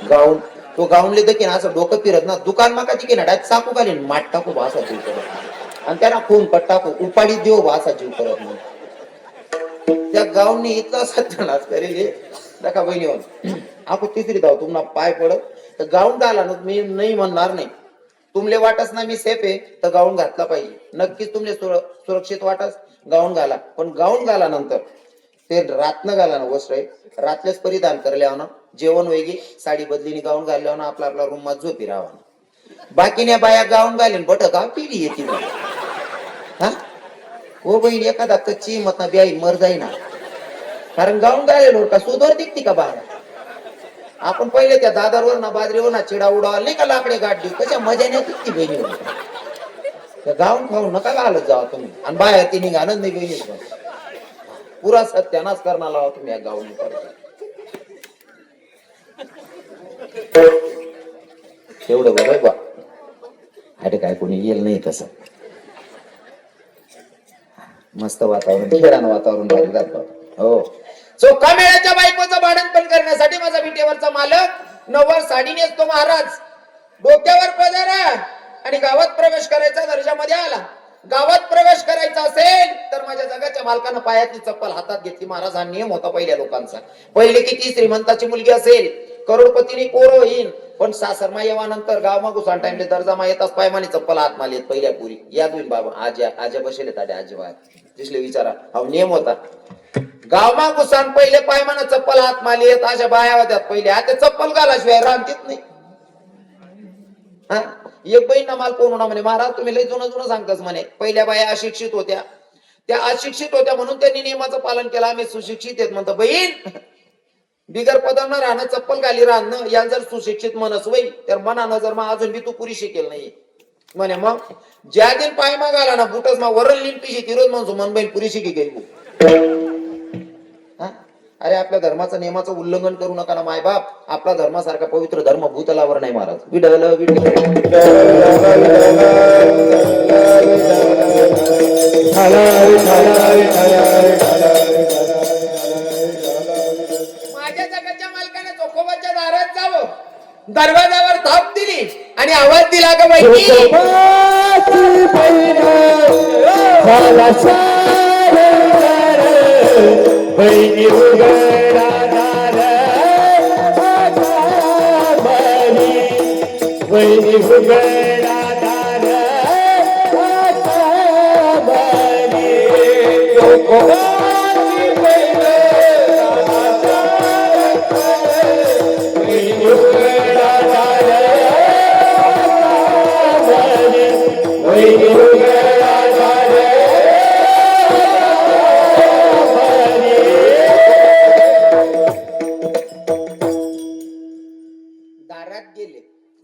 गाऊन तो गाऊनले देखील असं डोकं फिरत ना दुकान मा का की ना डायरेक्ट चाकू घालीन माठ टाकू भासा जीव करत आणि त्यांना खून पट टाकू उपाडी देऊ भासा जीव करत म्हणून त्या गाऊनने इतका सत्यानाश करेल नका बहिणी होऊन आपण तिसरी धाव तुम्हाला पाय पडत तर गाऊन घाला ना मी नाही म्हणणार नाही. तुमले वाटस ना मी सेफ आहे तर गाऊन घातला पाहिजे. नक्कीच तुमले सुरक्षित वाटस गाऊन घाला. पण गाऊन घाला नंतर ते रातनं घाला ना वस्त्र आहे रातलेच परिधान करल्या ना जेवण वेगळी साडी बदलीने गाऊन घालल्या ना आपला आपला रूम मध्ये झोपी राहा. बाकीने बाया गाऊन घालीन बट गाव पिढी येते हा हो बहीण एखादा कच्ची मत ना ब्याई मर जाई ना कारण गाऊन घालेलो का सुधर दिखती का बाहेर. आपण पहिले त्या दादरवर ना बाजरीवर ना चिडा उडावला नाही का लाकडे गाठ देऊ कशा मजाने दिखती बहिणी त्या गाऊन खाऊन नका घालत जावा तुम्ही आणि बाहेर ती निघालच नाही बहिणी पुरा सत्यानाश करणार लावा तुम्ही या गाऊन एवढं बरं बा अरे काय कोणी येईल नाही तसं मस्त वातावरण खेळानं वातावरण भारी राहतं. हो चोखा मेळ्याच्या बायकोचं भाडण पण करण्यासाठी माझा विटेवरचा मालक नववार साडी नेसतो महाराज. डोक्यावर पदर आणि गावात प्रवेश करायचा दर्जामध्ये आला. गावात प्रवेश करायचा असेल तर माझ्या जगाच्या मालकानं पायातली चप्पल हातात घेतली महाराज. हा नियम होता पहिल्या लोकांचा. पहिले किती श्रीमंताची मुलगी असेल करोडपतीने पोर होईल पण सासरमा येवानंतर गाव मागू सांग टाइमले दर्जामा येताच पायमाने चप्पल हात माली पहिल्या पुरी याद होईल बाबा आज्या बसेले ताडे आजीबा तिसले विचारा हा नियम होता. गावमा घुसान पहिले पायमाना चप्पल हात माली येत अशा बाया होत्यात पहिले आता चप्पल घालाशिवाय रामतीत नाही. हा एक बहीण ना माल कोण म्हणे महाराज तुम्ही लय जुनं सांगताच म्हणे पहिल्या बाया अशिक्षित होत्या त्या अशिक्षित होत्या म्हणून त्यांनी नियमाचं पालन केलं आम्ही सुशिक्षित आहेत म्हणतो बहीण बिगर पदांना राहणं चप्पल घाली राहणं या जर सुशिक्षित मनस होईल तर मनानं जर मग अजून बी तू पुरी शिकेल नाही म्हणे. मग ज्या दिन पाय मागाला ना बुटच मग वरण लिन पिशी ती रोज म्हणतो मन बहीण पुरी शिकी गेली. अरे आपल्या धर्माचं नियमाचं उल्लंघन करू नका ना माय बाप. आपला धर्मासारखा पवित्र धर्म भूतलावर नाही महाराज. विडल माझ्या जगाच्या मालकाने चोखोबाच्या दारात जावं दरवाजावर थाप दिली आणि आणि आवाज दिला का बहिणी चोखोबाची बहीण झाला सारंगार, बहिणी उघडा दार आकामारी, बहिणी उघडा दार आकामारी. चोखोबाची बहीण झाला सारंगार, बहिणी उघडा दार आकामारी, बहिणी उघडा दार आकामारी. दारात गेले,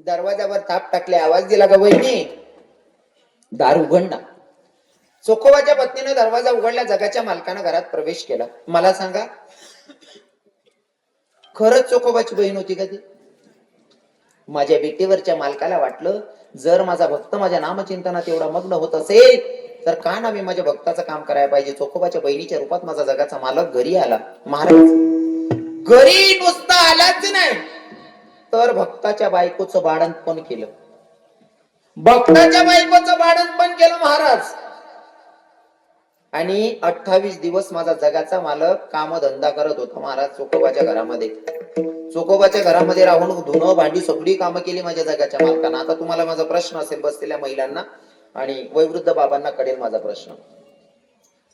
दरवाजावर थाप टाकले, आवाज दिला का बहिणी दार उघडला. चोखोबाच्या पत्नीने दरवाजा उघडला, जगाच्या मालकानं घरात प्रवेश केला. मला सांगा, खरंच चोखोबाची बहीण होती का ती? माझ्या बेटीवरच्या मालकाला वाटलं, जर माझा भक्त माझ्या नामचिंतनात एवढा मग्न होत असेल तर का ना मी माझ्या भक्ताचं काम करायला पाहिजे. चोखोबाच्या बहिणीच्या रूपात माझा जगाचा मालक घरी आला. महाराज घरी नुसता आलाच नाही तर भक्ताच्या बायकोचं बाळंतपण केलं. भक्ताच्या बायकोचं बाळंतपण केलं महाराज. आणि 28 दिवस माझा जगाचा मालक कामधंदा करत होता महाराज चोखोबाच्या घरामध्ये. चोखोबाच्या घरामध्ये राहून धुणं भांडी सगळी कामं केली माझ्या जगाच्या मालकानं. आता तुम्हाला माझा प्रश्न असेल, बसलेल्या महिलांना आणि वयोवृद्ध बाबांना कळेल माझा प्रश्न.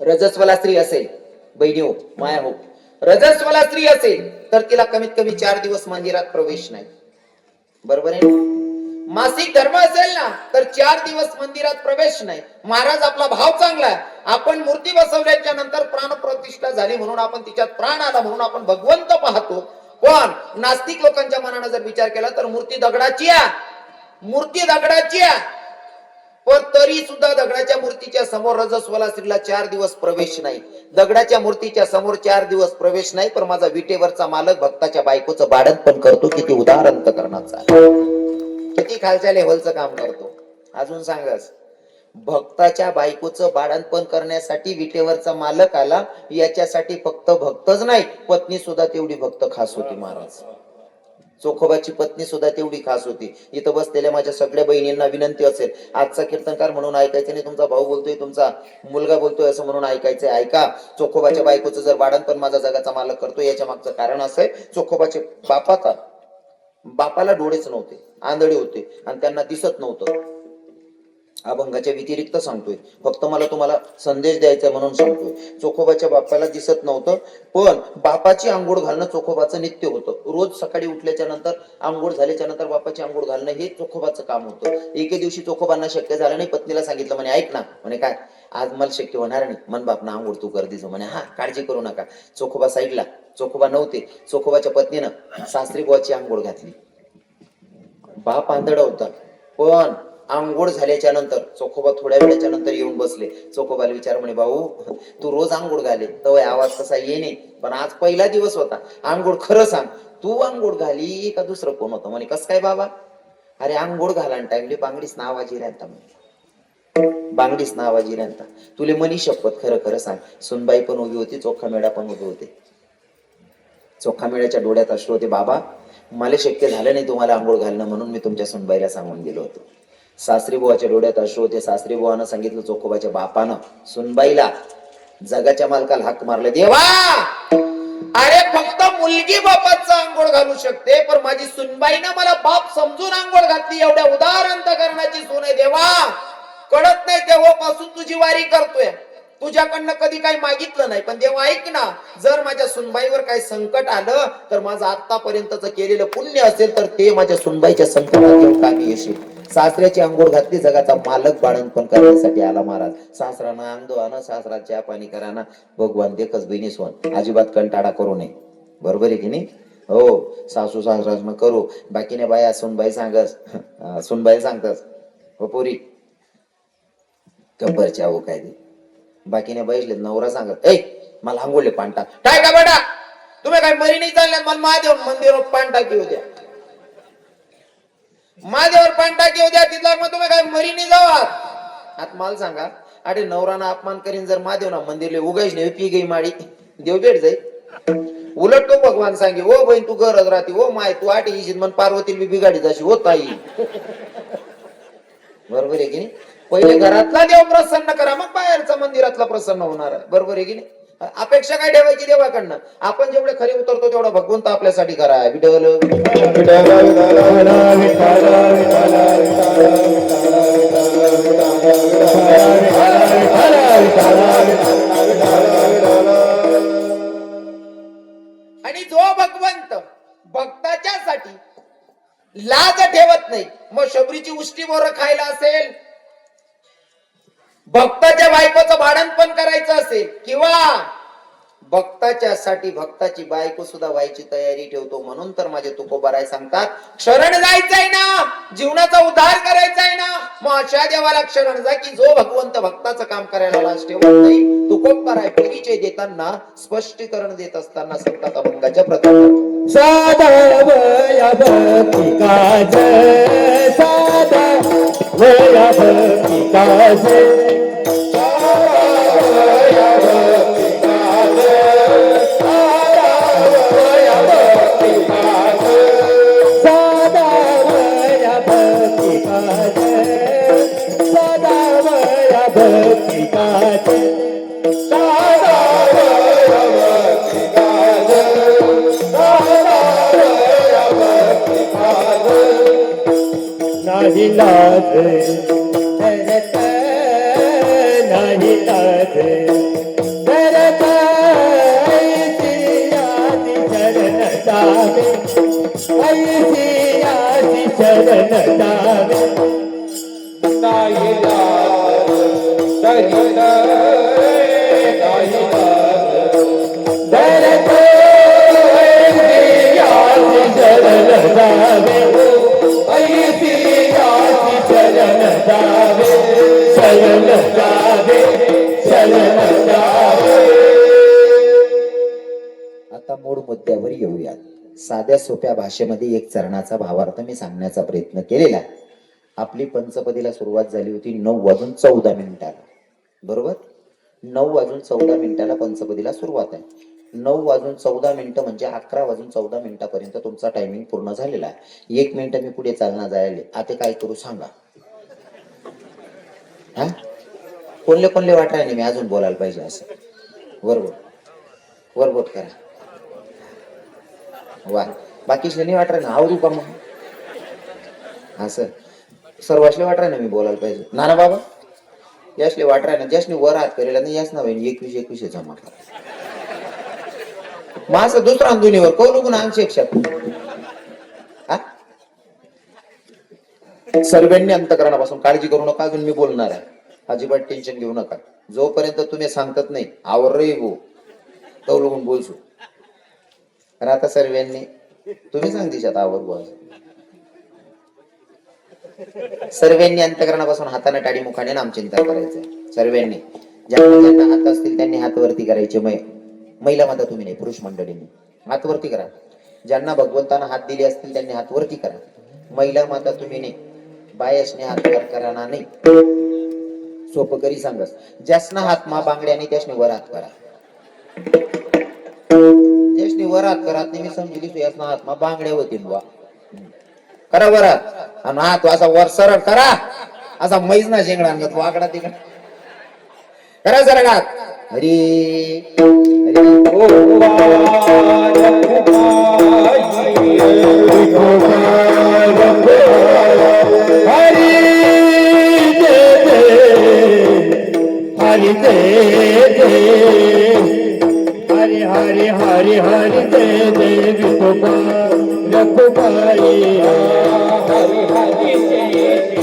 रजस्वला स्त्री असेल, बहिणी हो, माया हो, रजस्वला स्त्री असेल तर तिला कमीत कमी 4 दिवस मंदिरात प्रवेश नाही, बरोबर आहे? मासिक धर्म असेल ना तर 4 दिवस मंदिरात प्रवेश नाही. महाराज आपला भाव चांगला आहे. आपण मूर्ती बसवल्याच्या नंतर प्राण प्रतिष्ठा झाली म्हणून आपण तिच्यात प्राण आला म्हणून आपण भगवंत पाहतो. पण नास्तिक लोकांच्या मनानं जर विचार केला तर मूर्ती दगडाची आहे, मूर्ती दगडाची आहे. पण तरी सुद्धा दगडाच्या मूर्तीच्या समोर रजस्वला स्त्रीला 4 दिवस प्रवेश नाही. दगडाच्या मूर्तीच्या समोर 4 दिवस प्रवेश नाही. पण माझा विटेवरचा मालक भक्ताच्या बायकोचं बाळंतपण करतो. किती उदार अंतकरणाचा, किती खालच्या लेव्हलचं काम करतो. अजून सांगास, भक्ताच्या बायकोचं बाळंतपण करण्यासाठी विटेवरचा मालक आला. याच्यासाठी फक्त भक्तच नाही, पत्नी सुद्धा तेवढी भक्त खास होती महाराज. चोखोबाची पत्नी सुद्धा तेवढी खास होती. इथं बसलेल्या माझ्या सगळ्या बहिणींना विनंती असेल, आजचा कीर्तनकार म्हणून ऐकायचं नाही, तुमचा भाऊ बोलतोय, तुमचा मुलगा बोलतोय असं म्हणून ऐकायचंय. ऐका, चोखोबाच्या बायकोचं जर बाळंतपण माझा जगाचा मालक करतोय याच्या मागचं कारण असं आहे, चोखोबाचे बापाला डोळेच नव्हते, आंधळे होते आणि त्यांना दिसत नव्हतं. अभंगाच्या व्यतिरिक्त सांगतोय, फक्त मला तुम्हाला संदेश द्यायचा म्हणून सांगतोय. चोखोबाच्या बापाला दिसत नव्हतं, पण बापाची आंघोळ घालणं चोखोबाचं नित्य होतं. रोज सकाळी उठल्याच्या नंतर आंघोळ झाल्याच्या नंतर बापाची आंघोळ घालणं हे चोखोबाचं काम होतं. एके दिवशी चोखोबांना शक्य झालं नाही, पत्नीला सांगितलं, म्हणे ऐक ना, म्हणे काय आज मला शक्य होणार नाही, मन बाप ना आंघोळ तू कर दिसो, म्हणे हा काळजी करू नका. चोखोबा साईडला, चोखोबा नव्हते. चोखोबाच्या पत्नीनं सासरी बुवाची आंघोळ घातली. बाप आंधळ होता, पण आंघोळ झाल्याच्या नंतर चोखोबा थोड्या वेळाच्या नंतर येऊन बसले. चोखोबाला विचार, म्हणे भाऊ तू रोज आंघोळ घाले तर आवाज कसा येणे, पण आज पहिला दिवस होता, आंघोळ खरं सांग, तू आंघोळ घाली का दुसरं कोण होतं? म्हणे कस काय बाबा? अरे आंघोळ घाला टाइमले बांगडीच नावाजी राहता, बांगडीच नावाजी राहता. तुले मनी शपथ खरं खरं सांग, सुनबाई पण उभी होती, चोखा मेळा पण उभे होते. चोखा मेळ्याच्या डोळ्यात अश्रू होते. बाबा मला शक्य झालं नाही तुम्हाला आंघोळ घालणं, म्हणून मी तुमच्या सुनबाईला सांगून गेलो होतो. सासरी बुवाच्या डोळ्यात अश्रू होते. सासरी बुवानं सांगितलं चोखोबाच्या बापानं सुनबाईला, जगाच्या मालकाला हाक मारले, देवा अरे फक्त मुलगी बापाचं आंघोळ घालू शकते, पण माझी सुनबाईनं मला बाप समजून आंघोळ घातली. एवढ्या उदार अंतकरणाची सून आहे देवा, कळत नाही तेव्हापासून तुझी वारी करतोय. तुझ्याकडनं कधी काही मागितलं नाही, पण देवा ऐक ना, जर माझ्या सुनबाईवर काही संकट आलं तर माझं आतापर्यंतच केलेलं पुण्य असेल तर ते माझ्या सुनबाईच्या संकटात येऊन कामी येशील. सासऱ्याची अंघोळ घातली, जगाचा मालक बाळंतपण करण्यासाठी आला महाराज. सासरानं अंगो आण, सासरा चहा पाणी कराना, भगवान देखच बहिणी सोन, अजिबात कंटाळा करू नये, बरोबर आहे की नाही? हो, सासू सासरा करू, बाकीने बाया सुनबाई सांगस, सुनबाई सांगतस हो पोरी गब्बरच्या हो काय ते, बाकीने बैसले नवरा सांगत, ए मला आंघोळले पांटा काय का बेटा, तुम्ही काय मरी नाही चालल्या, मला महादेव मंदिर पांटा घेऊ द्या, महादेवर पांटा घेऊ द्या, तिथला मग तुम्ही काय मरी नाही जावात. आता मला सांगा, अरे नवराना अपमान करीन जर महादेव ना मंदिरले उगायच नाही, पी गई माडी देव भेट जाई. उलट तो भगवान सांगे, ओ बहीण तू गरज राहते, ओ माय तू आठ येशील मन पार्वती बिगाडी जाशी, हो ताई बरोबर आहे की नाही? पहिले घरातला देव प्रसन्न करा, मग बाहेरचा मंदिरातला प्रसन्न होणार आहे. बरोबर आहे की नाही? अपेक्षा काय ठेवायची देवाकडनं? आपण जेवढे खरे उतरतो तेवढा भगवंत आपल्यासाठी करा. विठ्ठल आणि जो भगवंत भक्ताच्यासाठी लाज ठेवत नाही, मग शबरीची उष्टी बोरं खायला असेल, भक्ताच्या बायकोचं भाडण पण करायचं असेल, किंवा भक्ताच्या साठी भक्ताची बायको सुद्धा व्हायची तयारी ठेवतो. म्हणून तर माझे तुकोबाराय सांगतात, शरण जायचंय ना, जीवनाचा उद्धार करायचा आहे ना, मग अशा देवाला शरण जा की जो भगवंत भक्ताचं काम करायला लाज ठेवत नाही. तुकोबाराय परिचय देताना, स्पष्टीकरण देत असताना संतात अभंगाच्या प्रकार साधा वया भक्ती काज, साधा वया भक्ती काज, नाही लाज धरत, नाही लाज धरत, ऐसी आदि शरण जावे, ऐसी आदि शरण जावे. नाही लाज धरित, नाही लाज धरत, ऐसी आदि शरण जावे, आता मूळ मुद्द्यावर येऊयात. साध्या सोप्या भाषेमध्ये एक चरणाचा भावार्थ मी सांगण्याचा प्रयत्न केलेला आहे. आपली पंचपदीला सुरुवात झाली होती 9:14 बरोबर. 9:14 पंचपदीला सुरुवात आहे. 9:14 म्हणजे 11:14 तुमचा टायमिंग पूर्ण झालेला आहे. 1 मिनिट मी पुढे चालना जायले. आता काय करू सांगा? हा, कोणले कोणले वाटाय नाही मी अजून बोलायला पाहिजे असं. वरबोट करा. वा, बाकीचे नाही वाटणार ना, आवडू का मग असं? सर्वांसले वाटणार ना मी बोलायला पाहिजे. नाना बाबा यासले वाटणार ना, ज्यासने वर हात करेला नाही याच ना 21 जमा माझं दुसरा अंधुनीवर कौलुगुण अंशेक्षक. सर्वांनी अंतकरणापासून काळजी करू नका. अजून मी बोलणार आहे, अजिबात टेन्शन घेऊ नका. जोपर्यंत तुम्ही सांगतात नाही आवर रे गो कौलुगुण बोलसू. तर आता सर्वांनी तुम्ही सांगते आवर बोल. सर्वांनी अंतकरणापासून हाताने टाळी मुखाने नामचिंतन करायचंय. सर्वांनी ज्यांना ज्यांना हात असतील त्यांनी हात वरती करायचे. महिला माता तुम्ही नाही, पुरुष मंडळींनी हात वरती करा. ज्यांना भगवंतानं हात दिले असतील त्यांनी हात वरती करा. महिला माता तुम्ही नाही, बायसने हात वर करा ना नाही. सोपं करी सांगस, ज्यासना हात मा बांगड्याने त्यासने वर हात करा. ज्यासने वर हात करा मी समजली यासना हात मा बांगड्या होतील वा करा वर हात. आणि हात असा वर सरळ करा, असा मैज ना शेंगडा आणत वाकडा तिकडा करा सरळ हात. हरी हरि दे दे, हरि हरि हरि हरि दे दे, रखुमाई हरि हरि दे दे,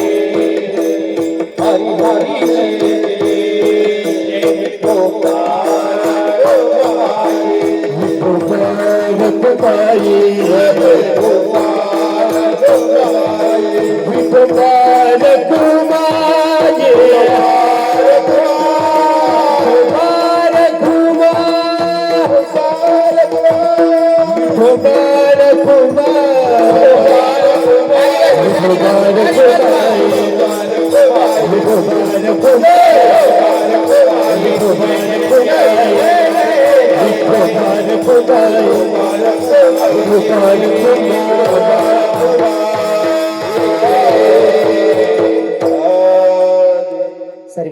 हरि हरि दे दे, रखुमाई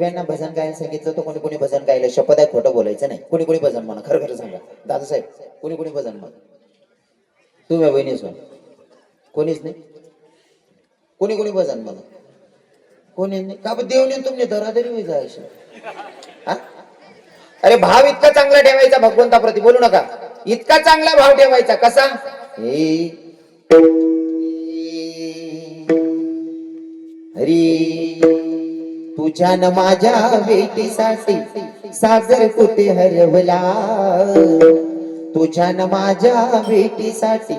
दादासाहेबांना भजन गायला सांगितलं तर कोणी कोणी भजन गायलं, शपथ आहे खोटं बोलायचं नाही. कोणी कोणी भजन म्हणा, खरं खरं सांगा दादासाहेब, कोणी कोणी भजन म्हणा? तुम्ही बहिणीच म्हणा, कोणीच नाही. कोणी कोणी भजन म्हणा, कोणी नाही का? देवने तुमने दरादरी होई जायचं. अरे भाव इतका चांगला ठेवायचा भगवंताप्रती, बोलू नका. इतका चांगला भाव ठेवायचा कसा? हरी तुझ्या न माझ्या भेटीसाठी सागर कुठे हरवला, तुझ्या न माझ्या भेटीसाठी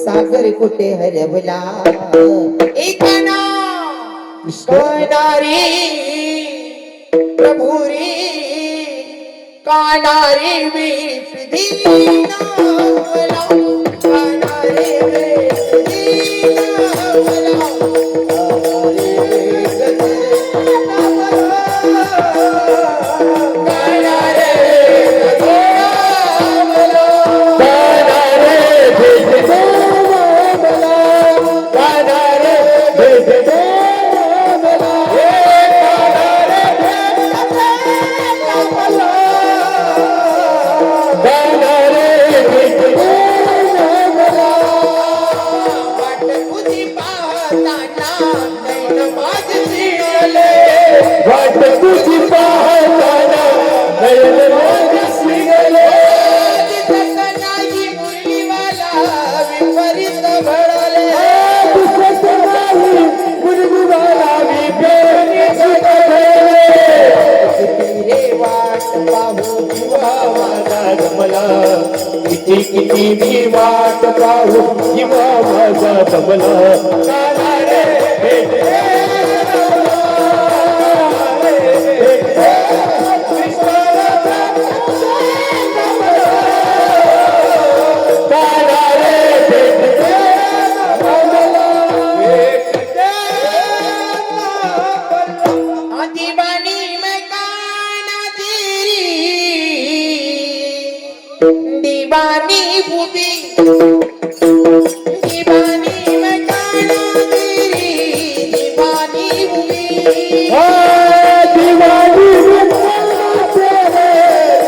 सागर कुठे हरवला. एकाना कळणारी प्रभुरी कानारी मी पृथ्वी नावला, कानारी मी पृथ्वी नावला. किती मी वाट पाहू जीवा माझा दमला. दीवानी भूमि दीवानी मैं काना तेरी दीवानी भूमि दीवानी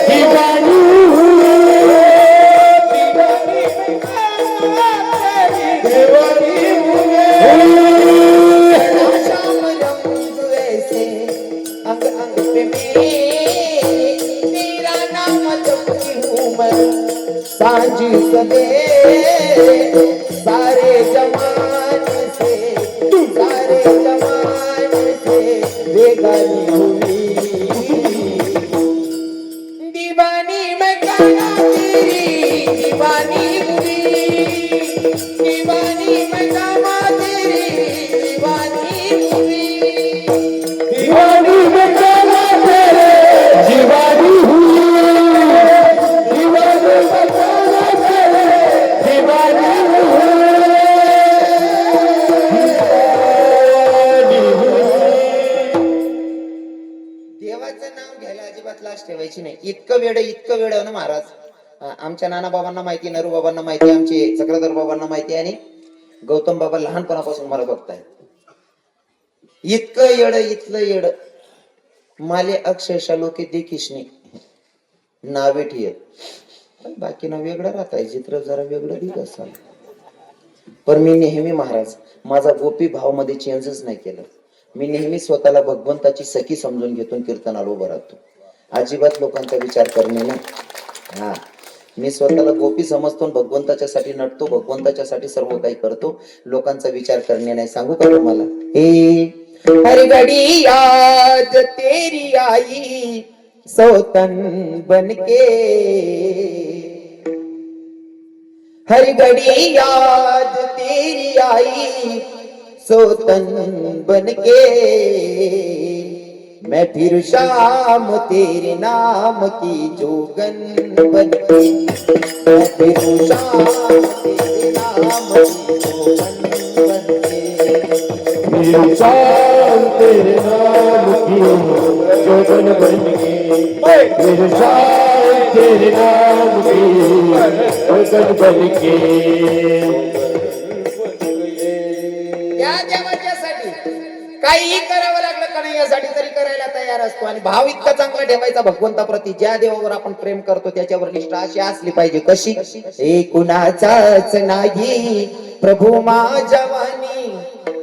दीवानी शाम रंग ऐसे अंग अंग पे तेरा नाम जपती हूँ मैं सांझ सवेरे सारे जमाने से बेगानी हुई. दीवानी मैं काना तेरी दीवानी हुई, दीवानी मैं काना तेरी दीवानी हुई. दीवानी में काना तेरे दीवानी हुई, दीवानी में काना तेरे दीवानी देवाचं नाव घ्यायला अजिबात लाज ठेवायची नाही. इतकं वेळ ना महाराज. आमच्या नाना बाबांना माहिती, नरू बाबांना माहिती, आमचे चक्रधर बाबांना माहिती आणि गौतम बाबा लहानपणापासून मला बघताय. इतकं येड माले अक्षरशः लोके देखीशने नावे ठेत. बाकी ना वेगळं राहताय, चित्र जरा वेगळं दित असाल. पण मी नेहमी महाराज माझा गोपी भाव मध्ये चेंजच नाही केलं. मी नेहमी स्वतःला भगवंताची सखी समजून घेतून कीर्तनाला उभं राहतो. अजिबात लोकांचा विचार करणे नाही. हा, मी स्वतःला गोपी समजतो, भगवंताच्या साठी नटतो, भगवंताच्या साठी सर्व काही करतो. लोकांचा विचार करणे नाही. सांगू का तुम्हाला? हे हर घड़ी याद तेरी आई सौतन बनके, हर घड़ी याद तेरी आई सोतन बनके, मैं फिर शाम तेरे नाम की जोगन बनके, मैं फिर शाम तेरे नाम की जोगन बनके, फिर शाम तेरे नाम की जोगन बनके, फिर शाम तेरे नाम की जोगन बनके. या देवाच्यासाठी काहीही करावं लागलं का नाही यासाठी तरी करायला तयार असतो. आणि भाव इतका चांगला ठेवायचा भगवंताप्रती, ज्या देवावर आपण प्रेम करतो त्याच्यावर निष्ठा अशी असली पाहिजे. कशी? हे कुणाचाच नाही प्रभू माझ्या वाणी,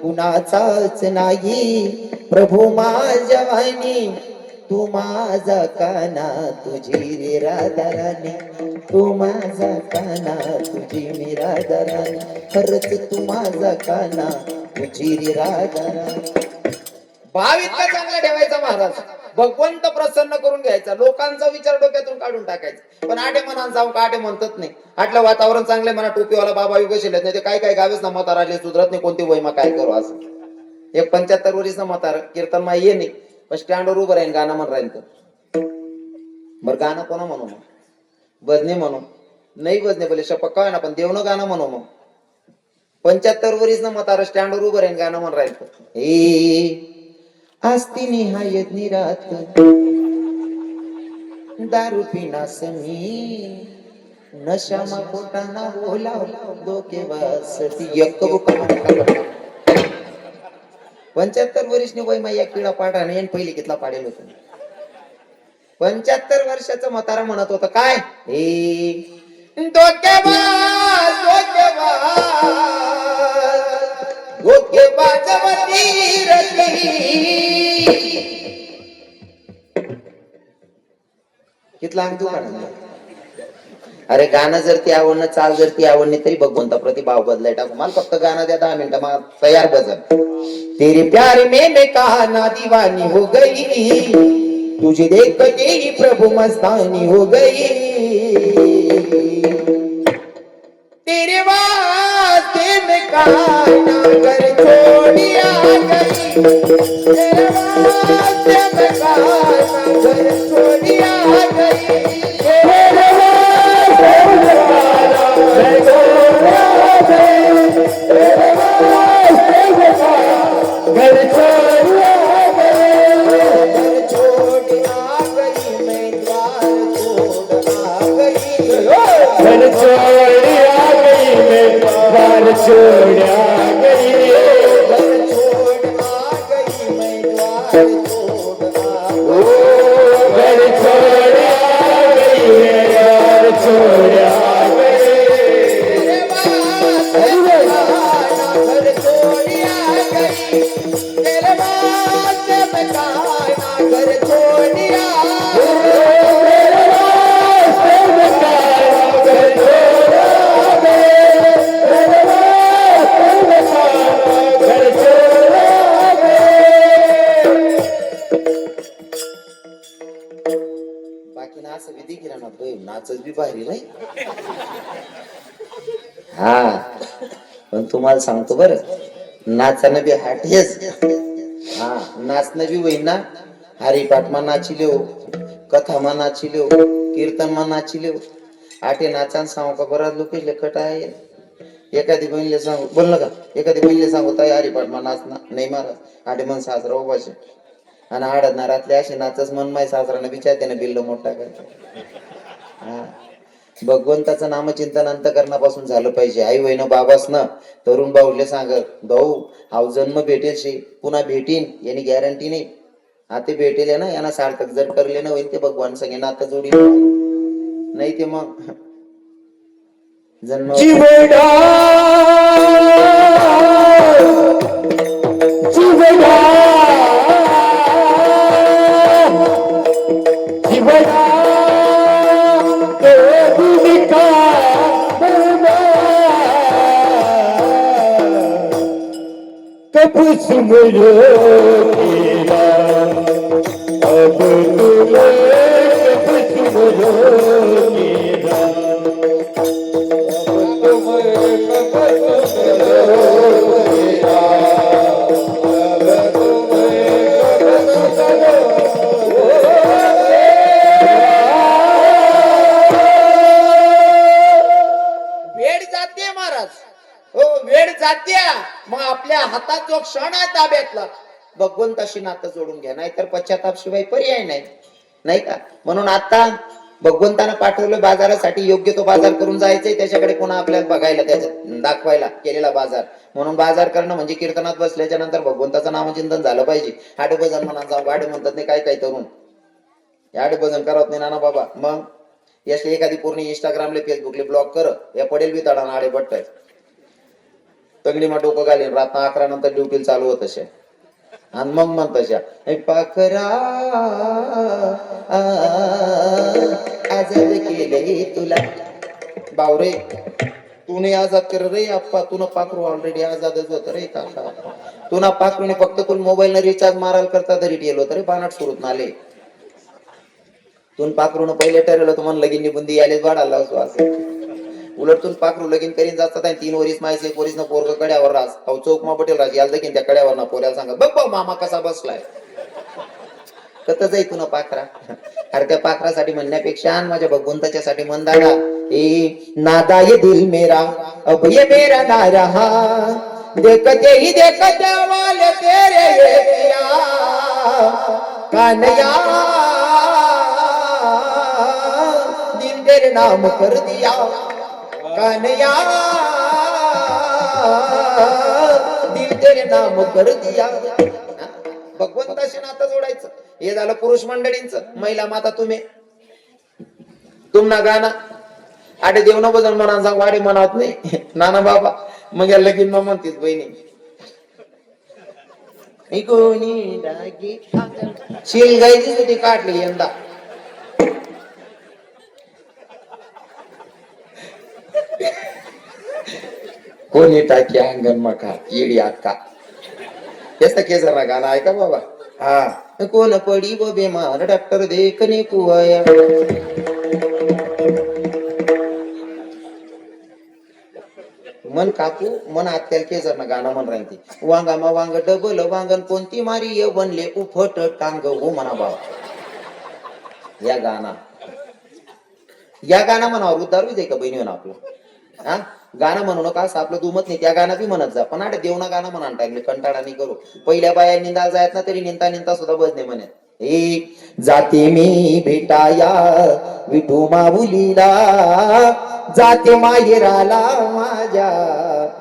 कुणाचाच नाही प्रभू माझ्या वाणी, तू माझा काना तुझी निराधाराने, तू माझा काना तुझी निराधाराने, खरंच तू माझा काना तुझी निराधाराने. भाव इतका चांगला ठेवायचा महाराज, भगवंत प्रसन्न करून घ्यायचा, लोकांचा विचार डोक्यातून काढून टाकायचा. पण आटे मनान जाऊन का आटे म्हणतात नाही. आटलं वातावरण चांगले म्हणा, टोपीवाला बाबा बसले नाही ते काय काय गावेच ना म्हातारा आले सुधरत नाही, कोणती वयमा काय करू असं. एक 75 वर्षीच म्हातार कीर्तन मा ये नाही, पण स्टँडवर उभं राहील गाणं म्हण राहील तर बरं गाणं कोणा म्हणू मग? भजने म्हणू नाही, भजने बोले शपक काय ना, पण देवनं गाणं म्हणू मग. 75 वर्षीच ना म्हातारा स्टँडवर उभं राहील गाणं म्हण राहील तर हे आस्ती निहायत निरात दारू पिनास मी नशामा पोटाना बोला डोके वासती एक बुका 75 वर्षनी वय मा एक किडा पाडा आणि पहिले कितला पाडेल होत. 75 वर्षाचं म्हातारा म्हणत होतं काय? हे डोकेबाज धोकेबाजवती रती कितला अंग दुकान. अरे गाणं जर ती आवडणं, चाल जर ती आवडली तरी भगवंता प्रति भाव बदलाय टाकू. मला फक्त गाणं द्या 10 मिनिटं मग तयार भजन. तेरे प्यार में मैं कहाना दीवानी हो गई, तुझे देख के ही प्रभु मस्तानी हो गई, तेरे वास्ते में कहाना घर छोड़ी आ गई, तेरे वास्ते में कहाना घर छोड़ी आ गई, तेरे वास्ते में कहाना घर छोड़ी आ गई, तेरे वास्ते में कहाना घर छोड़ी आ गई, घर छोड़ी आ गई मैं द्वार छोड़ आ गई, घर छोड़ी आ गई मैं द्वार छोड़ आ गई, घर छोड़ आ गई मैं द्वार छोड़ आ गई, घर छोड़ आ गई मैं द्वार छोड़ आ गई, तेरे वास्ते घर छोड़ आ गई, तेरे वास्ते मैं कहाना घर छोड़ आ गई, तेरे वास्ते मैं कहाना घर छोड़ आ गई, तेरे वास्ते मैं कहाना घर छोड़ आ गई. बाकी ना असं विधी केला ना तो नाचच बी भारी नाही. हा पण तुम्हाला सांगतो बरं, नाचानं बी हाटेच. हा नाचणं बी होईन ना, हरिपाठमा नाचिले हो, कथामा नाचिले हो, कीर्तनमा नाचिले हो. आठे नाचान सांगू का बराच लोक लेखट आहे. एखादी बहिणीला सांगू बोल का, एखादी बहिणीला सांगू ताई हरिपाठमा नाचना नाही महाराज आठे मन सासरा उभाशे आणि आडदना रातले असे नाचच मन माय सासराने विचार त्याने बिल्ल मोठा करतो. हा भगवंताचं नामचिंतन अंतकरणापासून झालं पाहिजे. आई वहिनं बाबास ना तरुण भाऊले सांगत भाऊ हाव जन्म भेटेल शे पुन्हा भेटीन यानी गॅरंटी नाही. आता भेटेल ना यांना सार्थक जर करले ना होईल ते भगवान संगे नातं जोडी, नाही ते मग जन्म मग आपल्या हातात जो क्षण आहे ताब्यातला भगवंताशी नातं जोडून घ्या, नाहीतर पश्चाताप शिवाय पर्याय नाही, नाही का. म्हणून आता भगवंतानं पाठवलं बाजारासाठी, योग्य तो बाजार करून जायचंय त्याच्याकडे, पुन्हा आपल्याला बघायला, त्याच्यात दाखवायला केलेला बाजार. म्हणून बाजार करणं म्हणजे कीर्तनात बसल्याच्या नंतर भगवंताचं नामचिंतन झालं पाहिजे. आडे भजन म्हणा जाऊ, गाडे म्हणतात नाही काय काय तरुण, आडे भजन करत नाही नाना बाबा. मग यासले एखादी पूर्ण इंस्टाग्रामले फेसबुकले ब्लॉक कर, या पडेल बी तडा आडे बट्ट तगडीमा डोकं घालीन, रात्र 11 नंतर ड्युटीला चालू होत अशा. आणि मग म्हणत अशा पाखरा आजाद केलंय तुला. बावरे तू नाही आजाद कर रे आप्पा, तुला पाखरू ऑलरेडी आजादच होत रे काका. तुला पाखरूने फक्त तुला मोबाईल न रिचार्ज मारायला करता तरी गेलो तरी बानाट सुरूत नाले. तुन पाखरून पहिले ठरवलं तर म्हणलं लगीन बुंदी यायलाच वाढायला असतो असं. उलट तुन पाखरू लगीन करीन जातात आणि 3 वरीस मायस 1 वरीस न पोरग कड्यावर रास अहो चौकमा पटेल राज याला देखील त्या कड्यावर ना पोऱ्याला सांगा बघ बघ मामा कसा बसलाय. कत जाई तुला पाखरा. अरे त्या पाखरासाठी म्हणण्यापेक्षा माझ्या भगवंताच्या साठी मन दादा. ए नादा ये दिल मेरा अब ये मेरा ना रहा, देखते ही देखते वाले तेरे ये पिया कान्या दिल तेरे नाम कर दिया कान्या दिल तेरे नाम कर दिया. भगवंताशी नातं जोडायचं. हे झालं पुरुष मंडळींचं. महिला माता तुम्ही तुमना गाणं आडे देव न बजन म्हणा जा वाडे म्हणत नाही नाना बाबा. मग या लगीन मग म्हणतीस बहिणी शिलगाईची होती काढली यंदा. कोणी टाकी अंगण मका येडी अक्का. याचा केसर गाणं ऐका बाबा. हा कोण पडी व बेमार डॉक्टर देखणे कुवाया. मन कापू मन आत्याला केसर ना गाणं म्हण राहिली. वांगामा वांग डबल वांगण कोणती मारी ये बनले उफट टांग हो म्हणा बाबा. या गाणं म्हणावं उद्धारू दे का बहिणी म्हणा आपलं. हा गाणं म्हणू नका असं आपलं दुमत नाही. त्या गाणं बी म्हणत जा पण आठ देवना गाणं म्हणा टाइमले कंटाळा नाही करू. पहिल्या बाया निंदा जायत ना तरी निंता सुद्धा बसणे म्हणे. ए जाते मी भेटाया विठू माऊलीला जाते माहेराला माझ्या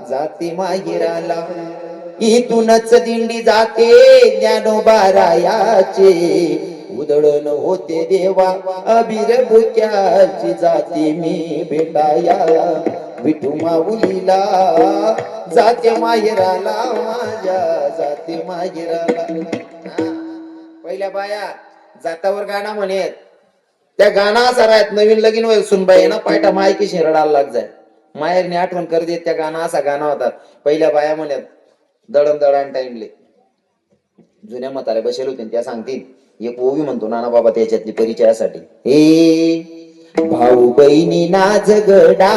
जाते माहेराला. इथूनच दिंडी जाते ज्ञानोबारायाचे उधळण होते देवा अबीर भुक्याची. जाते मी भेटाया विठू माऊलीला जाते माहेराला माझ्या जाते माहेराला. पहिल्या बाया जातावर गाणं म्हणेत. त्या गाणं असा राहत नवीन लगीन वय सुनबाई ना पायटा मायकी शिरडाला लाग जाय. माहेरने आठवण कर देत त्या गाणं असा गाणं होतात. पहिल्या बाया म्हणत दळण टाइमले जुन्या म्हाताऱ्या बसेल होते त्या सांगतील एक ओवी म्हणतो नाना बाबा त्याच्यातली परिचयासाठी. हे भाऊ बहिणी ना झगडा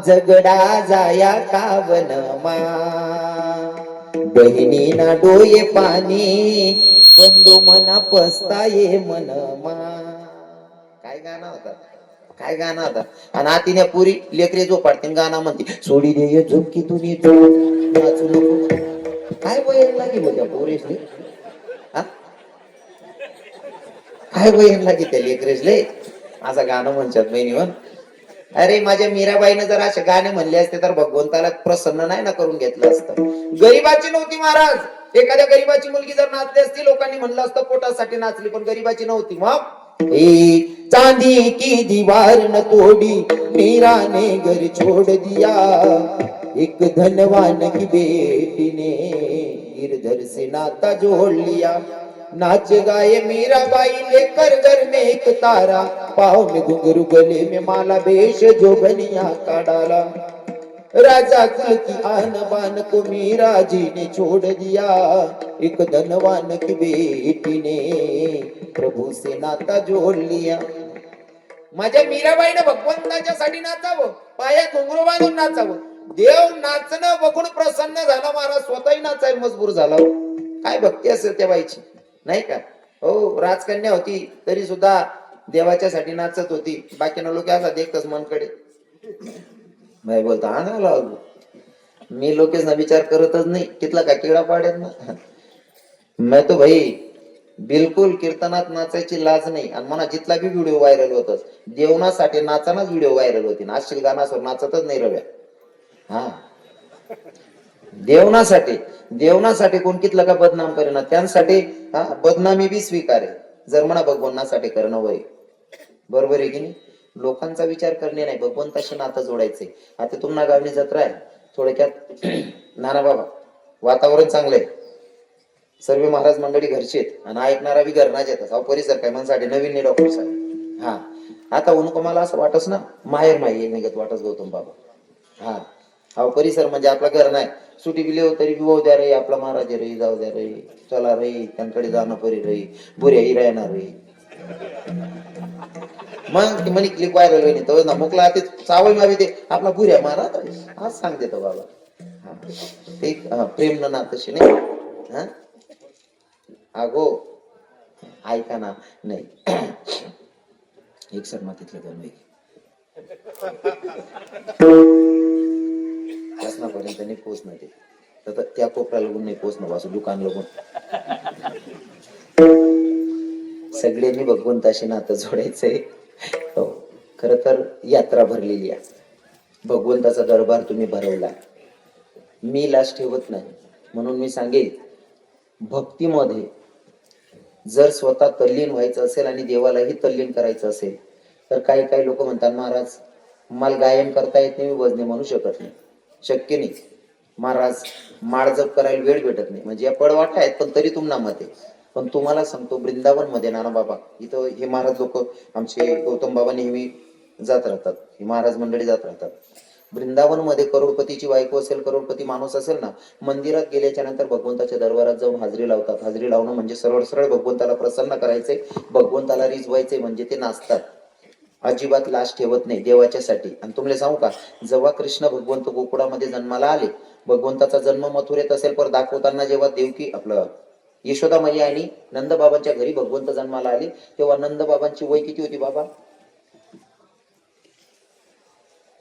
झगडा जाया कावन मा बहिणी ना डोये पाणी बंदो मना पस्ताये मन मा. काय गाणं होता. आणि आतीने पुरी लेकरे जो पाडते गाणं म्हणते सोडी दे झुमकी तुम्ही नाचू नको. काय वयन लागेल त्या पोरेसले. काय वयन लागेल त्या लेकरेसले असं गाणं म्हणतात बहिणी म्हण. अरे माझ्या मीराबाईनं जर असे गाणे म्हणले असते तर भगवंताला प्रसन्न नाही ना करून घेतलं असतं. गरीबाची नव्हती महाराज. एखाद्या गरीबाची मुलगी जर नाचली असती लोकांनी म्हणलं असतं पोटासाठी नाचली पण गरीबाची नव्हती. मग चांदी की दीवार न तोडी मीरा ने घर छोड़ दिया एक धनवान की बेटी ने गिरधर से नाता जोड़ लिया. नाच गाए मीराबाई लेकर घर में एक तारा पाँव में घुंघरू गले में माला बेश जो बनिया का डाला. राजा कुल की आन बान को मीरा जी ने छोड़ दिया एक धनवान की बेटी ने प्रभु से नाता जोड़ लिया. माझ्या मीराबाईने भगवंताच्या साठी नाचावं पायात घुंगरू बांधून नाचावं. देव नाचणं बघून प्रसन्न झाला महाराज स्वतःही नाचायला मजबूर झाला. काय भक्ती असेल त्या बाईची नाही का. हो राजकन्या होती तरी सुद्धा देवाच्या साठी नाचत होती. बाकीना लोक असा देखतच मनकडे भाई बोलतो आणावं मी लोकेशना विचार करतच नाही तिथला का किडा पाडेल ना. मैं तो भाई बिलकुल कीर्तनात नाचायची लाज नाही. आणि म्हणा जिथला बी व्हिडिओ व्हायरल होतच देवनासाठी नाचानाच व्हिडिओ व्हायरल होती. नाचशील गाणासवर नाचतच नाही रव्या. हा देवनासाठी देवनासाठी कोण कितलं का बदनाम करेना त्यांसाठी. हा बदनामी बी स्वीकार आहे जर म्हणा भगवंतासाठी करणं वय. बरोबर आहे की नाही. लोकांचा विचार करणे नाही भगवंताशी नातं जोडायचंय. आता तुम्हाला गावनी जत्रा आहे थोडक्यात नाना बाबा वातावरण चांगलंय. सर्व महाराज मंडळी घरचे आहेत आणि ऐकणारा बी घरनाच येतात. अहो परिसर काय माणसाठी नवीन नाही डॉक्टर साहेब. हा आता उनको मला असं वाटस ना माहेर माही निघत वाटस गौतम बाबा. हा अहो परिसर म्हणजे आपला घर नाही. सुटी बिले तरी बी द्या रे आपला महाराज रे जाऊ द्या रे चला रे त्यांकडे जाणं परी रे बुऱ्याही राहणार रे. मग ती म्हणे क्लिक व्हायरल होईल तो ना मुकला ते चावल मावी ते आपला बुऱ्या महाराज आज सांगते तो बाबा. हा ते प्रेम न नातशी नाही. हा अगो ऐका ना नाही एक सर मातीतलं दोन पर्यंत नाही पोचणार ते तर त्या कोपऱ्याला लागून नाही पोचणं वासू दुकान लागून. सगळ्यांनी भगवंताशी नातं जोडायचंय. हो खर तर यात्रा भरलेली आहे. भगवंताचा दरबार तुम्ही भरवला. मी लाज ठेवत नाही म्हणून मी सांगेल भक्तीमध्ये जर स्वतः तल्लीन व्हायचं असेल आणि देवालाही तल्लीन करायचं असेल तर काही काही लोक म्हणतात महाराज मला गायन करता येत नाही मी वजने म्हणू शकत नाही. शक्य नाही महाराज माळ जप करायला वेळ भेटत नाही. म्हणजे या पडवाटा आहेत पण तरी तुम्हाला मत आहे. पण तुम्हाला सांगतो वृंदावन मध्ये नाना बाबा इथं हे महाराज लोक आमचे गौतम बाबा नेहमी जात राहतात. हे महाराज मंडळी जात राहतात. वृंदावन मध्ये करोडपतीची बायको असेल करोडपती माणूस असेल ना मंदिरात गेल्याच्या नंतर भगवंताच्या दरबारात जाऊन हाजरी लावतात. हाजरी लावणं म्हणजे सरळ सरळ भगवंताला प्रसन्न करायचंय भगवंताला रिझवायचंय म्हणजे ते नाचतात. अजिबात लाज ठेवत नाही देवाच्यासाठी. आणि तुम्हाला सांगू का जेव्हा कृष्ण भगवंत गोकुळामध्ये जन्माला आले भगवंताचा जन्म मथुरेत असेल पण दाखवताना जेव्हा देवकी आपलं यशोदा मैया आणि नंद बाबांच्या घरी भगवंत जन्माला आले तेव्हा नंद बाबांची वय किती होती बाबा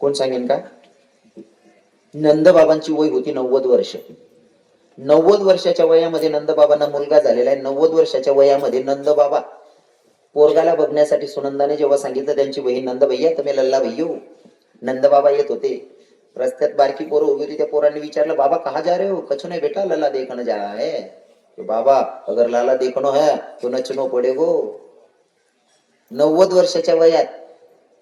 कोण सांगेन का. नंद बाबांची वय होती 90 वर्ष. 90 वर्षाच्या वयामध्ये नंद बाबांना मुलगा झालेला आहे. 90 वर्षाच्या वयामध्ये नंद बाबा पोरगाला बघण्यासाठी सुनंदाने जेव्हा सांगितलं त्यांची बहीण नंद भैया तुम्ही लल्ला भैयो नंद बाबा येत होते. रस्त्यात बारकी पोरं उभी होती. त्या पोरांनी विचारलं बाबा कहा जा रहे हो. कछु नाही बेटा लल्ला देखने जा रहा है. तो बाबा अगर लाला देखनो है तो नचनो पडेगो. 90 वर्षाच्या वयात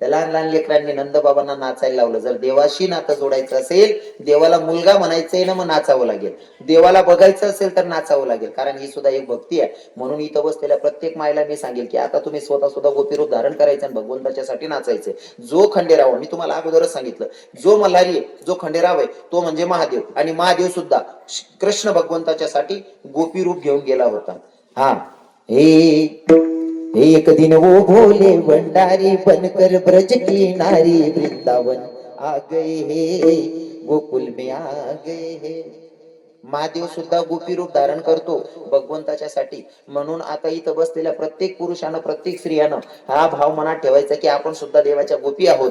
त्या लहान लहान लेकरांनी नंद बाबांना नाचायला लावलं. जर देवाशी नातं जोडायचं असेल देवाला मुलगा म्हणायचंय ना मग नाचावं लागेल. देवाला बघायचं असेल तर नाचावं लागेल. कारण ही सुद्धा एक भक्ती आहे. म्हणून इथं बसलेल्या प्रत्येक मायला मी सांगेल की आता तुम्ही स्वतः सुद्धा गोपीरूप धारण करायचं आणि भगवंताच्यासाठी नाचायचंय. जो खंडेराव मी तुम्हाला अगोदरच सांगितलं जो मल्हारी आहे जो खंडेराव आहे तो म्हणजे महादेव. आणि महादेव सुद्धा कृष्ण भगवंताच्यासाठी गोपीरूप घेऊन गेला होता. हा हे एक दिन वो भोले भंडारी बनकर ब्रज की नारी वृंदावन आ गए हे गोकुल में आ गए हे. महादेव सुद्धा गोपी रूप धारण करतो भगवंताच्या साठी. म्हणून आता इथं बसलेल्या प्रत्येक पुरुषानं प्रत्येक स्त्रियानं हा भाव मनात ठेवायचा की आपण सुद्धा देवाच्या गोपी आहोत.